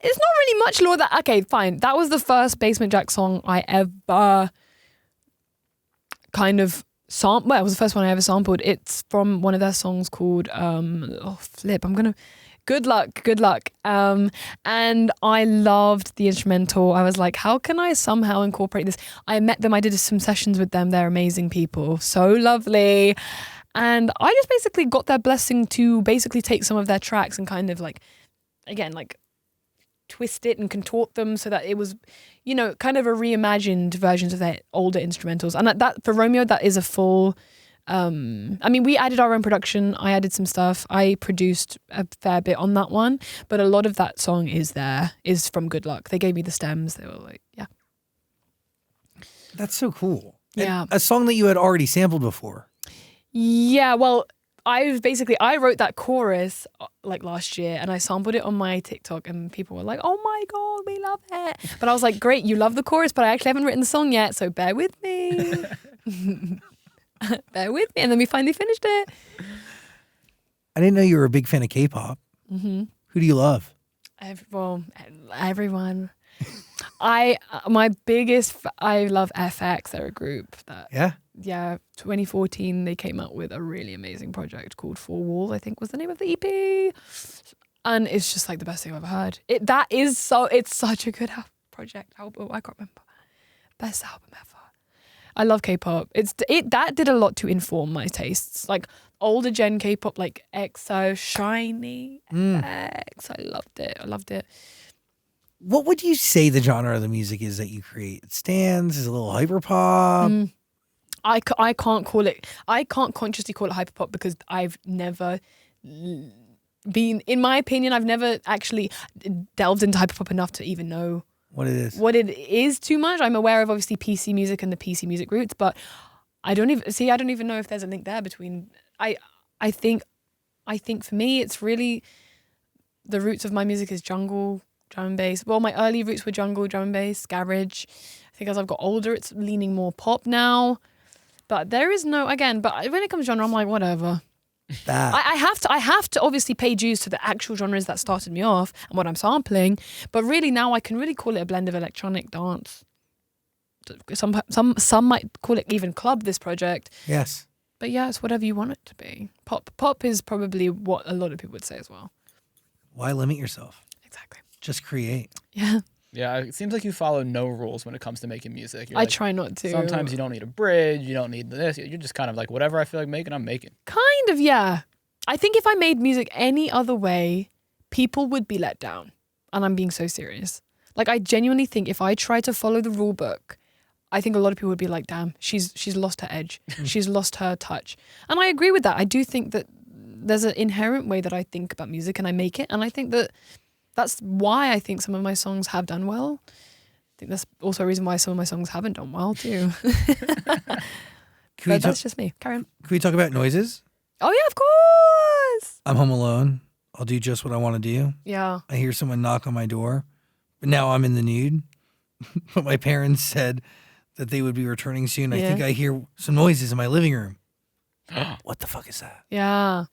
it's not really much lore that, okay, fine. That was the first Basement Jaxx song I ever kind of it was the first one I ever sampled. It's from one of their songs called Good Luck. And I loved the instrumental. I was like, how can I somehow incorporate this? I met them, I did some sessions with them. They're amazing people, so lovely. And I just basically got their blessing to basically take some of their tracks and kind of like, again, like twist it and contort them so that it was, you know, kind of a reimagined versions of their older instrumentals. And that for Romeo, that is a full, I mean, we added our own production. I added some stuff. I produced a fair bit on that one, but a lot of that song is from Good Luck. They gave me the stems. They were like, yeah. That's so cool. Yeah. And a song that you had already sampled before. Yeah, well, I wrote that chorus like last year and I sampled it on my TikTok and people were like, oh my God, we love it. But I was like, great, you love the chorus, but I actually haven't written the song yet, so bear with me. Bear with me. And then we finally finished it. I didn't know you were a big fan of K-pop. Mm-hmm. Who do you love? Everyone. I love FX. They're a group that... Yeah, 2014 they came out with a really amazing project called Four Walls, I think was the name of the EP, and it's just like the best thing I've ever heard. It's such a good album. I can't remember. Best album ever. I love K-pop. That did a lot to inform my tastes, like older gen K-pop, like EXO, Shiny, X. I loved it. What would you say the genre of the music is that you create? It stands as a little hyperpop. I can't call it. I can't consciously call it hyperpop because I've never been. In my opinion, I've never actually delved into hyperpop enough to even know what it is. What it is too much. I'm aware of obviously PC music and the PC music roots, but I don't even know if there's a link there between. I think for me, it's really the roots of my music is jungle, drum and bass. Well, my early roots were jungle, drum and bass, garage. I think as I've got older, it's leaning more pop now. But there is no, again, but when it comes to genre, I'm like, whatever. I have to obviously pay dues to the actual genres that started me off and what I'm sampling. But really now I can really call it a blend of electronic dance. Some might call it even club, this project. Yes. But yeah, it's whatever you want it to be. Pop is probably what a lot of people would say as well. Why limit yourself? Exactly. Just create. Yeah. Yeah, it seems like you follow no rules when it comes to making music. I try not to. Sometimes you don't need a bridge, you don't need this. You're just kind of like, whatever I feel like making, I'm making. Kind of, yeah. I think if I made music any other way, people would be let down. And I'm being so serious. Like, I genuinely think if I try to follow the rule book, I think a lot of people would be like, damn, she's lost her edge. She's lost her touch. And I agree with that. I do think that there's an inherent way that I think about music and I make it. And I think that's why I think some of my songs have done well. I think that's also a reason why some of my songs haven't done well too. But that's just me. Carry on. Can we talk about noises? Oh yeah, of course. I'm Home Alone. I'll do just what I want to do. Yeah. I hear someone knock on my door, but now I'm in the nude. But my parents said that they would be returning soon. I Yeah. think I hear some noises in my living room. What the fuck is that? Yeah.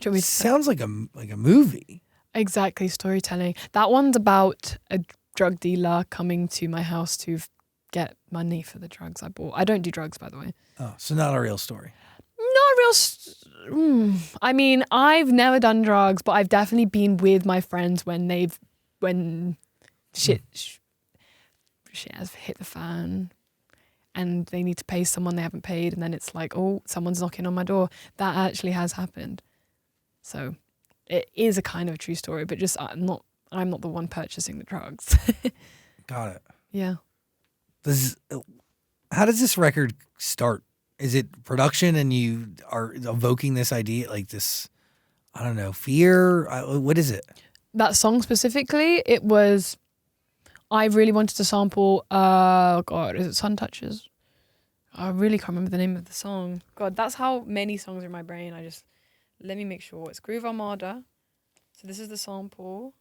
Do you want me to Sounds like a movie. Exactly, storytelling. That one's about a drug dealer coming to my house to get money for the drugs I bought. I don't do drugs, by the way. Oh, so not a real story. Not real. I mean, I've never done drugs, but I've definitely been with my friends when shit has hit the fan, and they need to pay someone they haven't paid, and then it's like, oh, someone's knocking on my door. That actually has happened. So it is a kind of a true story, but just I'm not the one purchasing the drugs. Got it. Yeah. How does this record start? Is it production and you are evoking this idea, like this, I don't know, fear? What is it? That song specifically, it was, I really wanted to sample, is it Sun Touches? I really can't remember the name of the song. God, that's how many songs are in my brain. Let me make sure. It's Groove Armada. So this is the sample.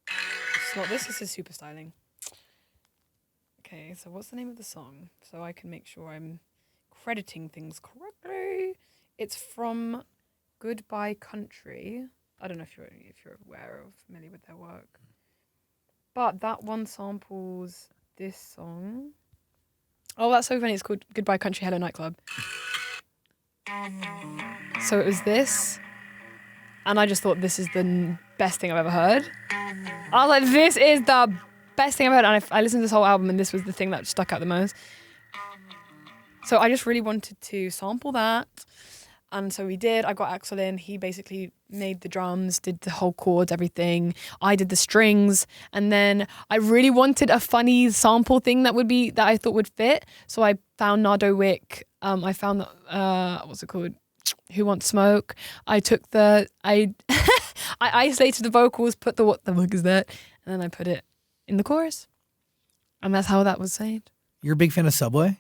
It's not this is super styling. Okay, so what's the name of the song? So I can make sure I'm crediting things correctly. It's from Goodbye Country. I don't know if you're aware or familiar with their work. But that one samples this song. Oh, that's so funny. It's called Goodbye Country Hello Nightclub. So it was this. And I just thought this is the best thing I've ever heard. I was like, this is the best thing I've heard. And I listened to this whole album and this was the thing that stuck out the most. So I just really wanted to sample that. And so we did. I got Axel in. He basically made the drums, did the whole chords, everything. I did the strings. And then I really wanted a funny sample thing that I thought would fit. So I found Nardo Wick. I found what's it called? Who Wants Smoke? I isolated the vocals, put the what the fuck is that? And then I put it in the chorus. And that's how that was saved. You're a big fan of Subway?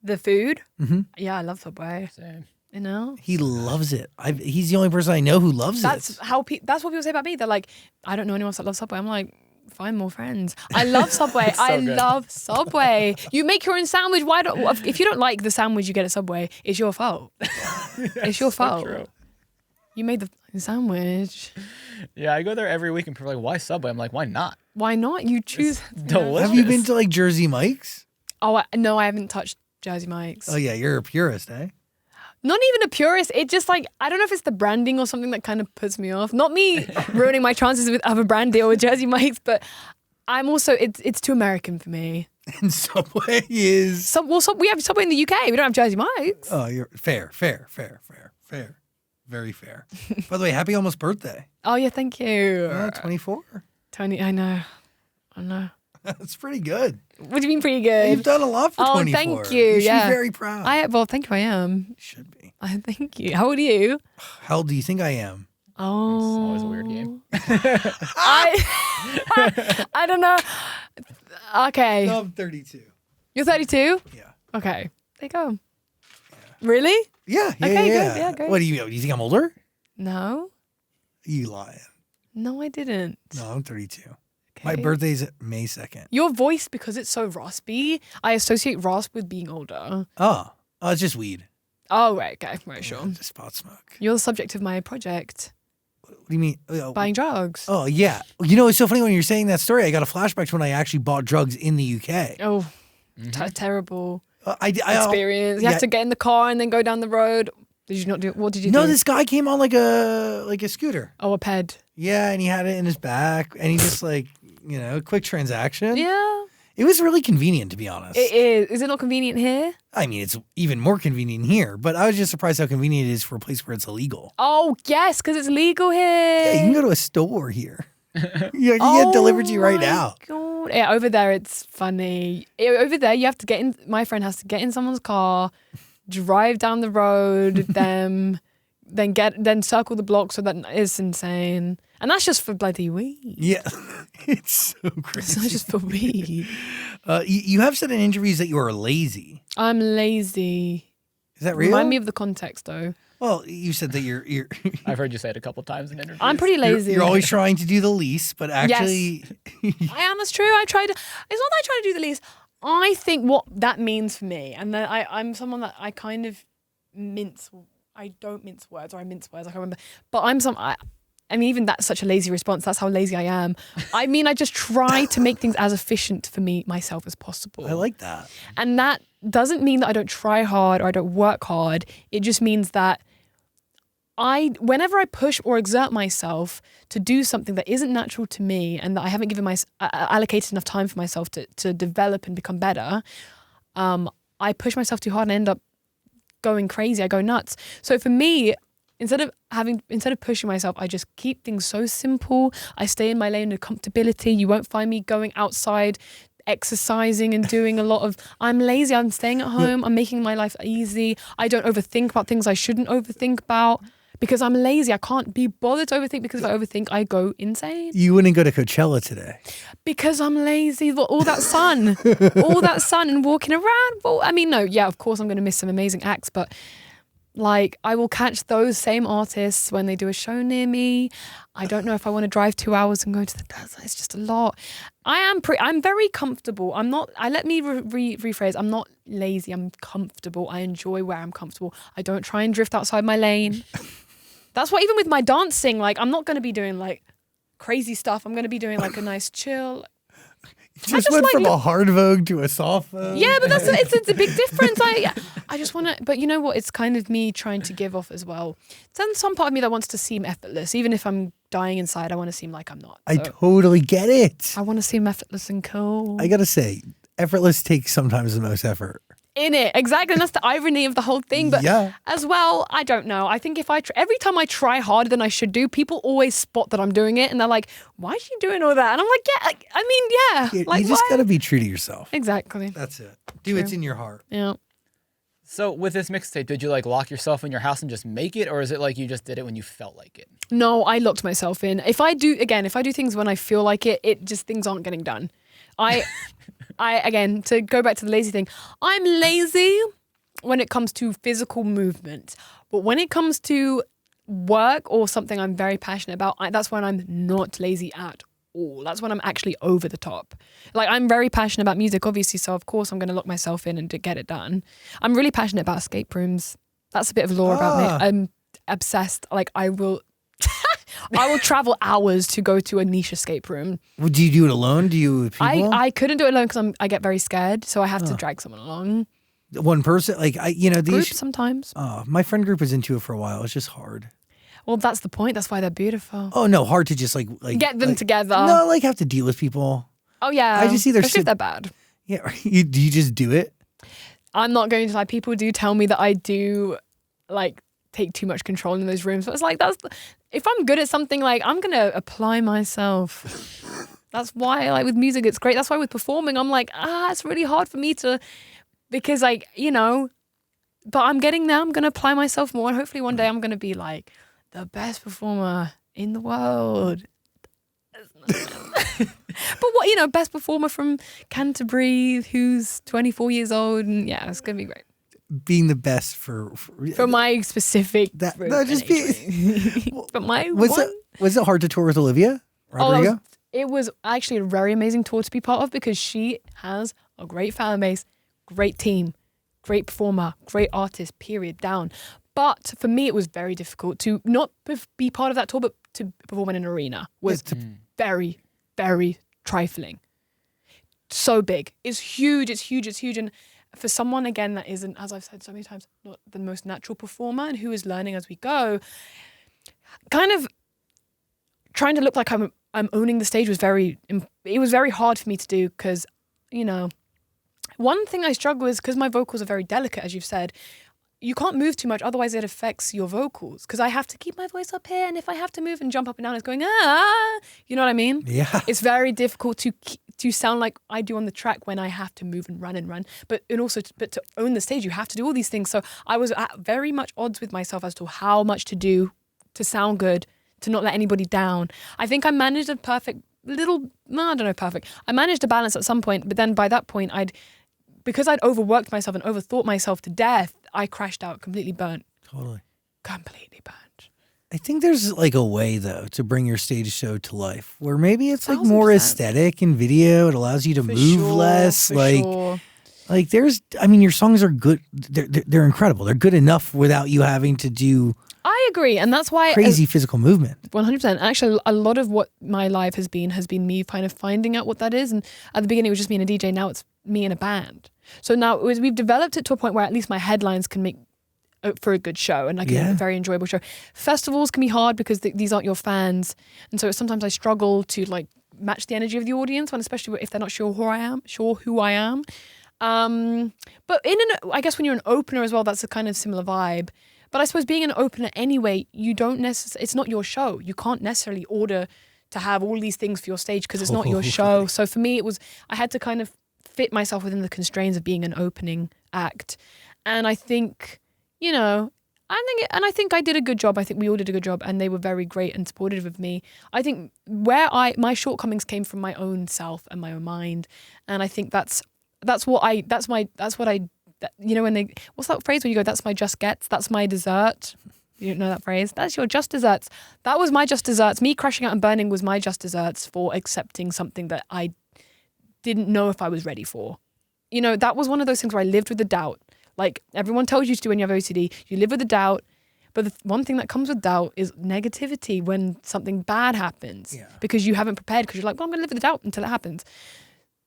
The food? Mm-hmm. Yeah, I love Subway. Same. You know? He loves it. He's the only person I know who loves That's it. that's what people say about me. They're like, I don't know anyone else that loves Subway. I'm like, find more friends. I love Subway. I love Subway. You make your own sandwich. If you don't like the sandwich you get at Subway, it's your fault. It's your fault. True. You made the sandwich. Yeah, I go there every week and people are like, why Subway? I'm like, why not? Why not? You choose. Delicious. Have you been to like Jersey Mike's? Oh, no, I haven't touched Jersey Mike's. Oh yeah, you're a purist, eh? Not even a purist. It just like, I don't know if it's the branding or something that kind of puts me off. Not me ruining my chances of a brand deal with Jersey Mike's, but I'm also, it's too American for me. And Subway is... We have Subway in the UK. We don't have Jersey Mike's. Oh, you're fair. Very fair. By the way, happy almost birthday. Oh, yeah, thank you. 24. 20, I know. That's pretty good. What do you mean pretty good? You've done a lot for 24. Thank you. You should Yeah. be very proud. Well, thank you, I am. You should be. Thank you. How old are you? How old do you think I am? Oh. It's always a weird game. I don't know. Okay. No, I'm 32. You're 32? Yeah. Okay. There you go. Really? Yeah. Okay, good. Yeah, great. What do you think I'm older? No. You lying. No, I didn't. No, I'm 32. Okay. My birthday's May 2nd. Your voice, because it's so raspy, I associate rasp with being older. Oh, it's just weed. Oh, right. Okay. Right, sure. Yeah, just pot smoke. You're the subject of my project. What do you mean? Buying drugs. Oh, yeah. You know, it's so funny when you're saying that story. I got a flashback to when I actually bought drugs in the UK. Oh, terrible I experience. You have to get in the car and then go down the road. Did you not do? What did you do? No, this guy came on like a scooter. Oh, a ped. Yeah, and he had it in his back, and he just like, a quick transaction. Yeah. It was really convenient, to be honest. It is. Is it not convenient here? I mean, it's even more convenient here, but I was just surprised how convenient it is for a place where it's illegal. Oh, yes, because it's legal here. Yeah, you can go to a store here. You can get delivered to you right now. God. Yeah, over there it's funny. Over there you have to get in. My friend has to get in someone's car, drive down the road with them, then circle the block. So that is insane. And that's just for bloody weed. Yeah, it's so crazy. It's not just for weed. You have said in interviews that you are lazy. I'm lazy. Is that real? Remind me of the context, though. Well, you said that you're I've heard you say it a couple times in interviews. I'm pretty lazy. you're always trying to do the least, but actually, I am. That's true. It's not that I try to do the least. I think what that means for me, and then I'm someone that I kind of mince. I don't mince words, or I mince words. I can't remember. But I mean, even that's such a lazy response. That's how lazy I am. I mean, I just try to make things as efficient for myself as possible. I like that. And that doesn't mean that I don't try hard or I don't work hard. It just means that whenever I push or exert myself to do something that isn't natural to me and that I haven't given allocated enough time for myself to develop and become better, I push myself too hard and end up going crazy. I go nuts. So for me, instead of pushing myself, I just keep things so simple. I stay in my lane of comfortability. You won't find me going outside, exercising and doing a lot of, I'm lazy, I'm staying at home, I'm making my life easy. I don't overthink about things I shouldn't overthink about because I'm lazy. I can't be bothered to overthink because if I overthink, I go insane. You wouldn't go to Coachella today. Because I'm lazy. All that sun, and walking around. Well, I mean, no, yeah, of course I'm going to miss some amazing acts, but like I will catch those same artists when they do a show near me. I don't know if I want to drive 2 hours and go to the desert. It's just a lot. I'm very comfortable. Let me rephrase. I'm not lazy. I'm comfortable. I enjoy where I'm comfortable. I don't try and drift outside my lane. That's what, even with my dancing, like I'm not going to be doing like crazy stuff. I'm going to be doing like a nice chill. You just went from a hard Vogue to a soft Vogue. Yeah, but it's a big difference. I just want to, but you know what? It's kind of me trying to give off as well. There's some part of me that wants to seem effortless. Even if I'm dying inside, I want to seem like I'm not. I totally get it. I want to seem effortless and cool. I got to say, effortless takes sometimes the most effort. In it, exactly. And that's the irony of the whole thing. But as well, I don't know. I think if every time I try harder than I should do, people always spot that I'm doing it. And they're like, why is she doing all that? And I'm like, yeah, I mean, yeah. Like, you just got to be true to yourself. Exactly. That's it. Do what's in your heart. Yeah. So with this mixtape, did you like lock yourself in your house and just make it? Or is it like you just did it when you felt like it? No, I locked myself in. If I do things when I feel like it just things aren't getting done. Again, to go back to the lazy thing, I'm lazy when it comes to physical movement. But when it comes to work or something I'm very passionate about, that's when I'm not lazy at all. That's when I'm actually over the top. Like, I'm very passionate about music, obviously, so of course I'm going to lock myself in and to get it done. I'm really passionate about escape rooms. That's a bit of lore about me. I'm obsessed. Like, I will travel hours to go to a niche escape room. Well, do you do it alone? Do you with people? I couldn't do it alone because I get very scared, so I have to drag someone along. One person, like Groups sometimes. My friend group was into it for a while. It's just hard. Well, that's the point. That's why they're beautiful. Oh no, hard to just like get them together. No, like have to deal with people. Oh yeah, I just see especially if they're bad. Yeah, do you just do it? I'm not going to lie. People do tell me that I do like take too much control in those rooms. But it's like if I'm good at something, like I'm gonna apply myself. That's why, like with music, it's great. That's why with performing, I'm like, it's really hard for me to, because like, but I'm getting there. I'm gonna apply myself more, and hopefully one day I'm gonna be like the best performer in the world. But what, best performer from Canterbury who's 24 years old, and yeah, it's gonna be great. Being the best for my specific that no, just be but my was it hard to tour with Olivia Rodrigo? It was actually a very amazing tour to be part of because she has a great fan base, great team, great performer, great artist, period, down. But for me, it was very difficult to not be part of that tour, but to perform in an arena was very, very trifling. So big. It's huge. And for someone, again, that isn't, as I've said so many times, not the most natural performer and who is learning as we go, kind of trying to look like I'm owning the stage was very hard for me to do because, one thing I struggle with, because my vocals are very delicate, as you've said, you can't move too much, otherwise it affects your vocals. Because I have to keep my voice up here, and if I have to move and jump up and down, it's going, you know what I mean? Yeah. It's very difficult to sound like I do on the track when I have to move and run. But to own the stage, you have to do all these things. So I was at very much odds with myself as to how much to do to sound good, to not let anybody down. I think I managed a perfect I managed a balance at some point, but then by that point because I'd overworked myself and overthought myself to death, I crashed out, completely burnt. Totally. Completely burnt. I think there's like a way though to bring your stage show to life where maybe it's like 1000%. more aesthetic in video. It allows you to move less. Like there's, I mean, your songs are good. They're incredible. They're good enough without you having to do I agree. And that's why crazy physical movement. 100%. Actually, a lot of what my life has been me kind of finding out what that is. And at the beginning, it was just me and a DJ. Now it's me and a band. So now we've developed it to a point where at least my headlines can make for a good show and like a very enjoyable show. Festivals can be hard because these aren't your fans. And so sometimes I struggle to like match the energy of the audience, when especially if they're not sure who I am. But I guess when you're an opener as well, that's a kind of similar vibe. But I suppose being an opener anyway, you don't it's not your show. You can't necessarily order to have all these things for your stage because it's not your show. So for me, I had to kind of fit myself within the constraints of being an opening act. And I think, I think I did a good job. I think we all did a good job, and they were very great and supportive of me. I think where my shortcomings came from my own self and my own mind. And I think what's that phrase where you go, that's my just gets, that's my dessert. You don't know that phrase? That's your just desserts. That was my just desserts. Me crashing out and burning was my just desserts for accepting something that I didn't know if I was ready for. That was one of those things where I lived with the doubt. Like everyone tells you to do when you have OCD, you live with the doubt. But the one thing that comes with doubt is negativity when something bad happens. Yeah. Because you haven't prepared, because you're like, well, I'm going to live with the doubt until it happens.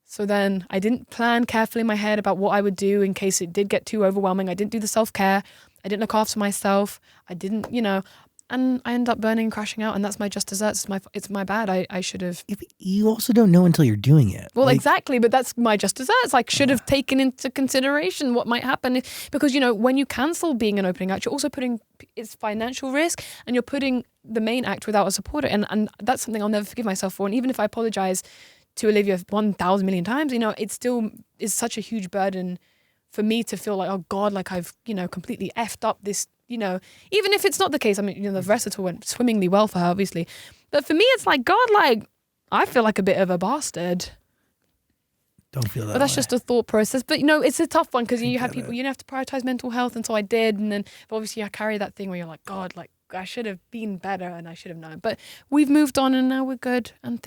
So then I didn't plan carefully in my head about what I would do in case it did get too overwhelming. I didn't do the self-care. I didn't look after myself. I didn't, and I ended up burning and crashing out, and that's my just desserts. It's my bad. I should have. You also don't know until you're doing it. Well, exactly, but that's my just desserts. I should have taken into consideration what might happen because, when you cancel being an opening act, you're also putting it's financial risk, and you're putting the main act without a supporter, and that's something I'll never forgive myself for. And even if I apologize to Olivia 1,000 million times, it still is such a huge burden for me to feel like, oh God, like I've, completely effed up this, even if it's not the case. I mean, the recital went swimmingly well for her, obviously. But for me, it's like, God, like, I feel like a bit of a bastard. Don't feel that But that's way. just a thought process. But, it's a tough one because you have people, you have to prioritize mental health. And so I did. And then, but obviously I carry that thing where you're like, God, like, I should have been better and I should have known. But we've moved on and now we're good and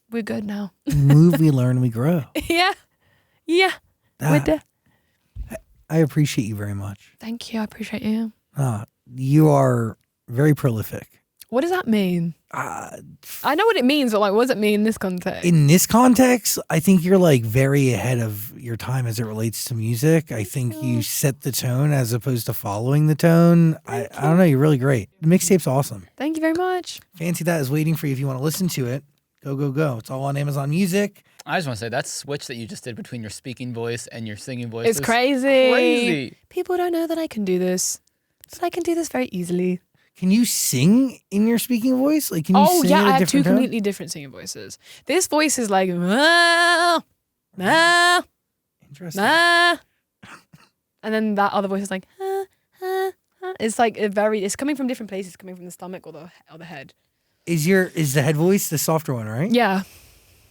we're good now. We move, we learn, we grow. Yeah. We're there. I appreciate you very much. Thank you. I appreciate you. You are very prolific. What does that mean? I know what it means, but like, what does it mean in this context? In this context, I think you're like very ahead of your time as it relates to music. I think you set the tone as opposed to following the tone. I don't know. You're really great. The mixtape's awesome. Thank you very much. Fancy That is waiting for you if you want to listen to it. Go. It's all on Amazon Music. I just want to say that switch that you just did between your speaking voice and your singing voice It's is crazy. People don't know that I can do this. But I can do this very easily. Can you sing in your speaking voice? Like, can you sing I at a have two different tone? completely different singing voices. This voice is like, Interesting. and then that other voice is like, it's like it's coming from different places, coming from the stomach or the head. Is the head voice the softer one, right? Yeah.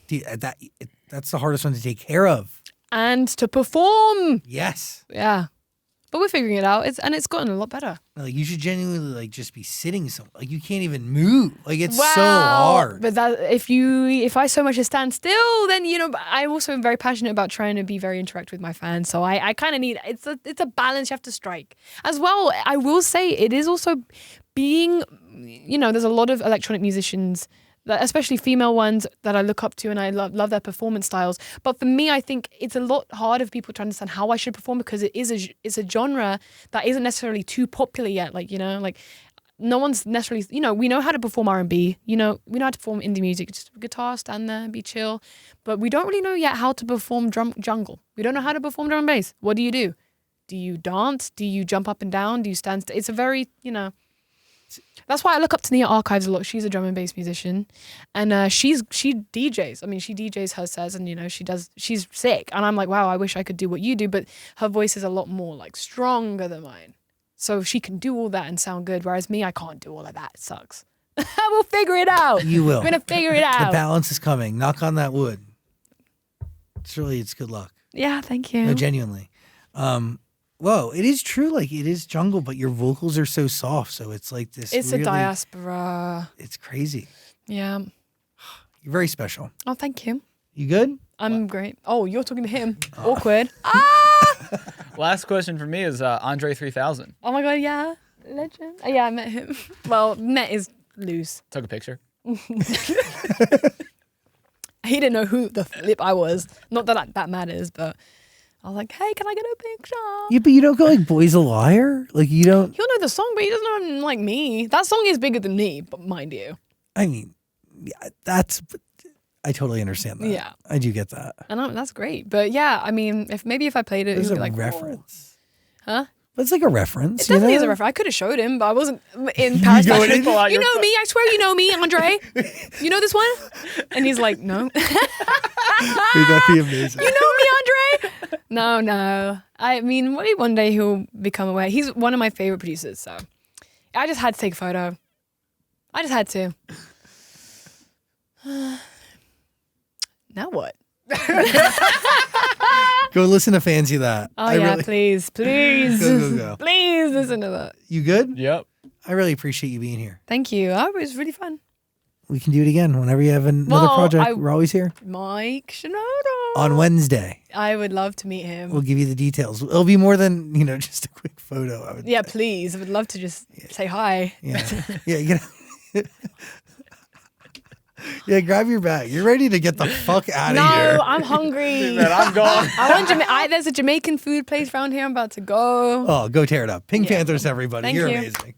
That's the hardest one to take care of. And to perform. Yes. Yeah. But we're figuring it out. It's gotten a lot better. Like, you should genuinely like just be sitting somewhere. Like, you can't even move. Like, it's so hard. But that if I so much as stand still, then I also am very passionate about trying to be very interactive with my fans. So I kind of need it's a balance you have to strike. As well, I will say it is also being there's a lot of electronic musicians, especially female ones, that I look up to, and I love their performance styles. But for me, I think it's a lot harder for people to understand how I should perform because it's a genre that isn't necessarily too popular yet. Like, like no one's necessarily, we know how to perform R&B, we know how to perform indie music, just guitar, stand there, be chill. But we don't really know yet how to perform jungle. We don't know how to perform drum and bass. What do? Do you dance? Do you jump up and down? Do you stand still? It's a very, That's why I look up to Nia Archives a lot. She's a drum and bass musician, and she DJs. I mean, she DJs her sets, and she's sick. And I'm like, wow, I wish I could do what you do, but her voice is a lot more like stronger than mine. So she can do all that and sound good, whereas me, I can't do all of that. It sucks. We'll figure it out. You will. We're gonna figure it out. The balance is coming. Knock on that wood. It's good luck. Yeah, thank you. No, genuinely. Whoa, it is true. Like it is jungle, but your vocals are so soft. So it's like this. It's really, a diaspora. It's crazy. Yeah. You're very special. Oh, thank you. You good? I'm great. Oh, you're talking to him. Awkward. Last question for me is Andre 3000. Oh my god, yeah. Legend. Yeah, I met him. Well, met is loose. Took a picture. He didn't know who the flip I was. Not that that matters, but I was like, hey, can I get a picture? Yeah, but you don't go like Boy's a Liar? Like you don't. He'll know the song, but he doesn't know him like me. That song is bigger than me, but mind you. I mean, yeah, I totally understand that. Yeah. I do get that. And that's great. But yeah, I mean, if I played it, There's he would a be like, reference. whoa. Huh? But it's like a reference. It definitely you is a know? reference. I could have showed him, but I wasn't in Paris. going Fashion to pull out You your know me. I swear you know me, Andre. You know this one? And he's like, no. Wait, that'd be amazing. You know me, Andre? No. I mean, maybe one day he'll become aware. He's one of my favorite producers, so I just had to take a photo. I just had to. Now what? Go listen to Fancy That. Oh yeah, please. Go. Please listen to that. You good? Yep. I really appreciate you being here. Thank you. Oh, it was really fun. We can do it again whenever you have another project. We're always here. Mike Shinoda. On Wednesday. I would love to meet him. We'll give you the details. It'll be more than, just a quick photo. I would Yeah, say. please. I would love to just say hi. Yeah. Yeah, yeah, grab your bag. You're ready to get the fuck out of here. No, I'm hungry. Man, I'm gone. There's a Jamaican food place around here. I'm about to go. Oh, go tear it up. Pink Yeah. Panthers, everybody. Thank You're you. amazing.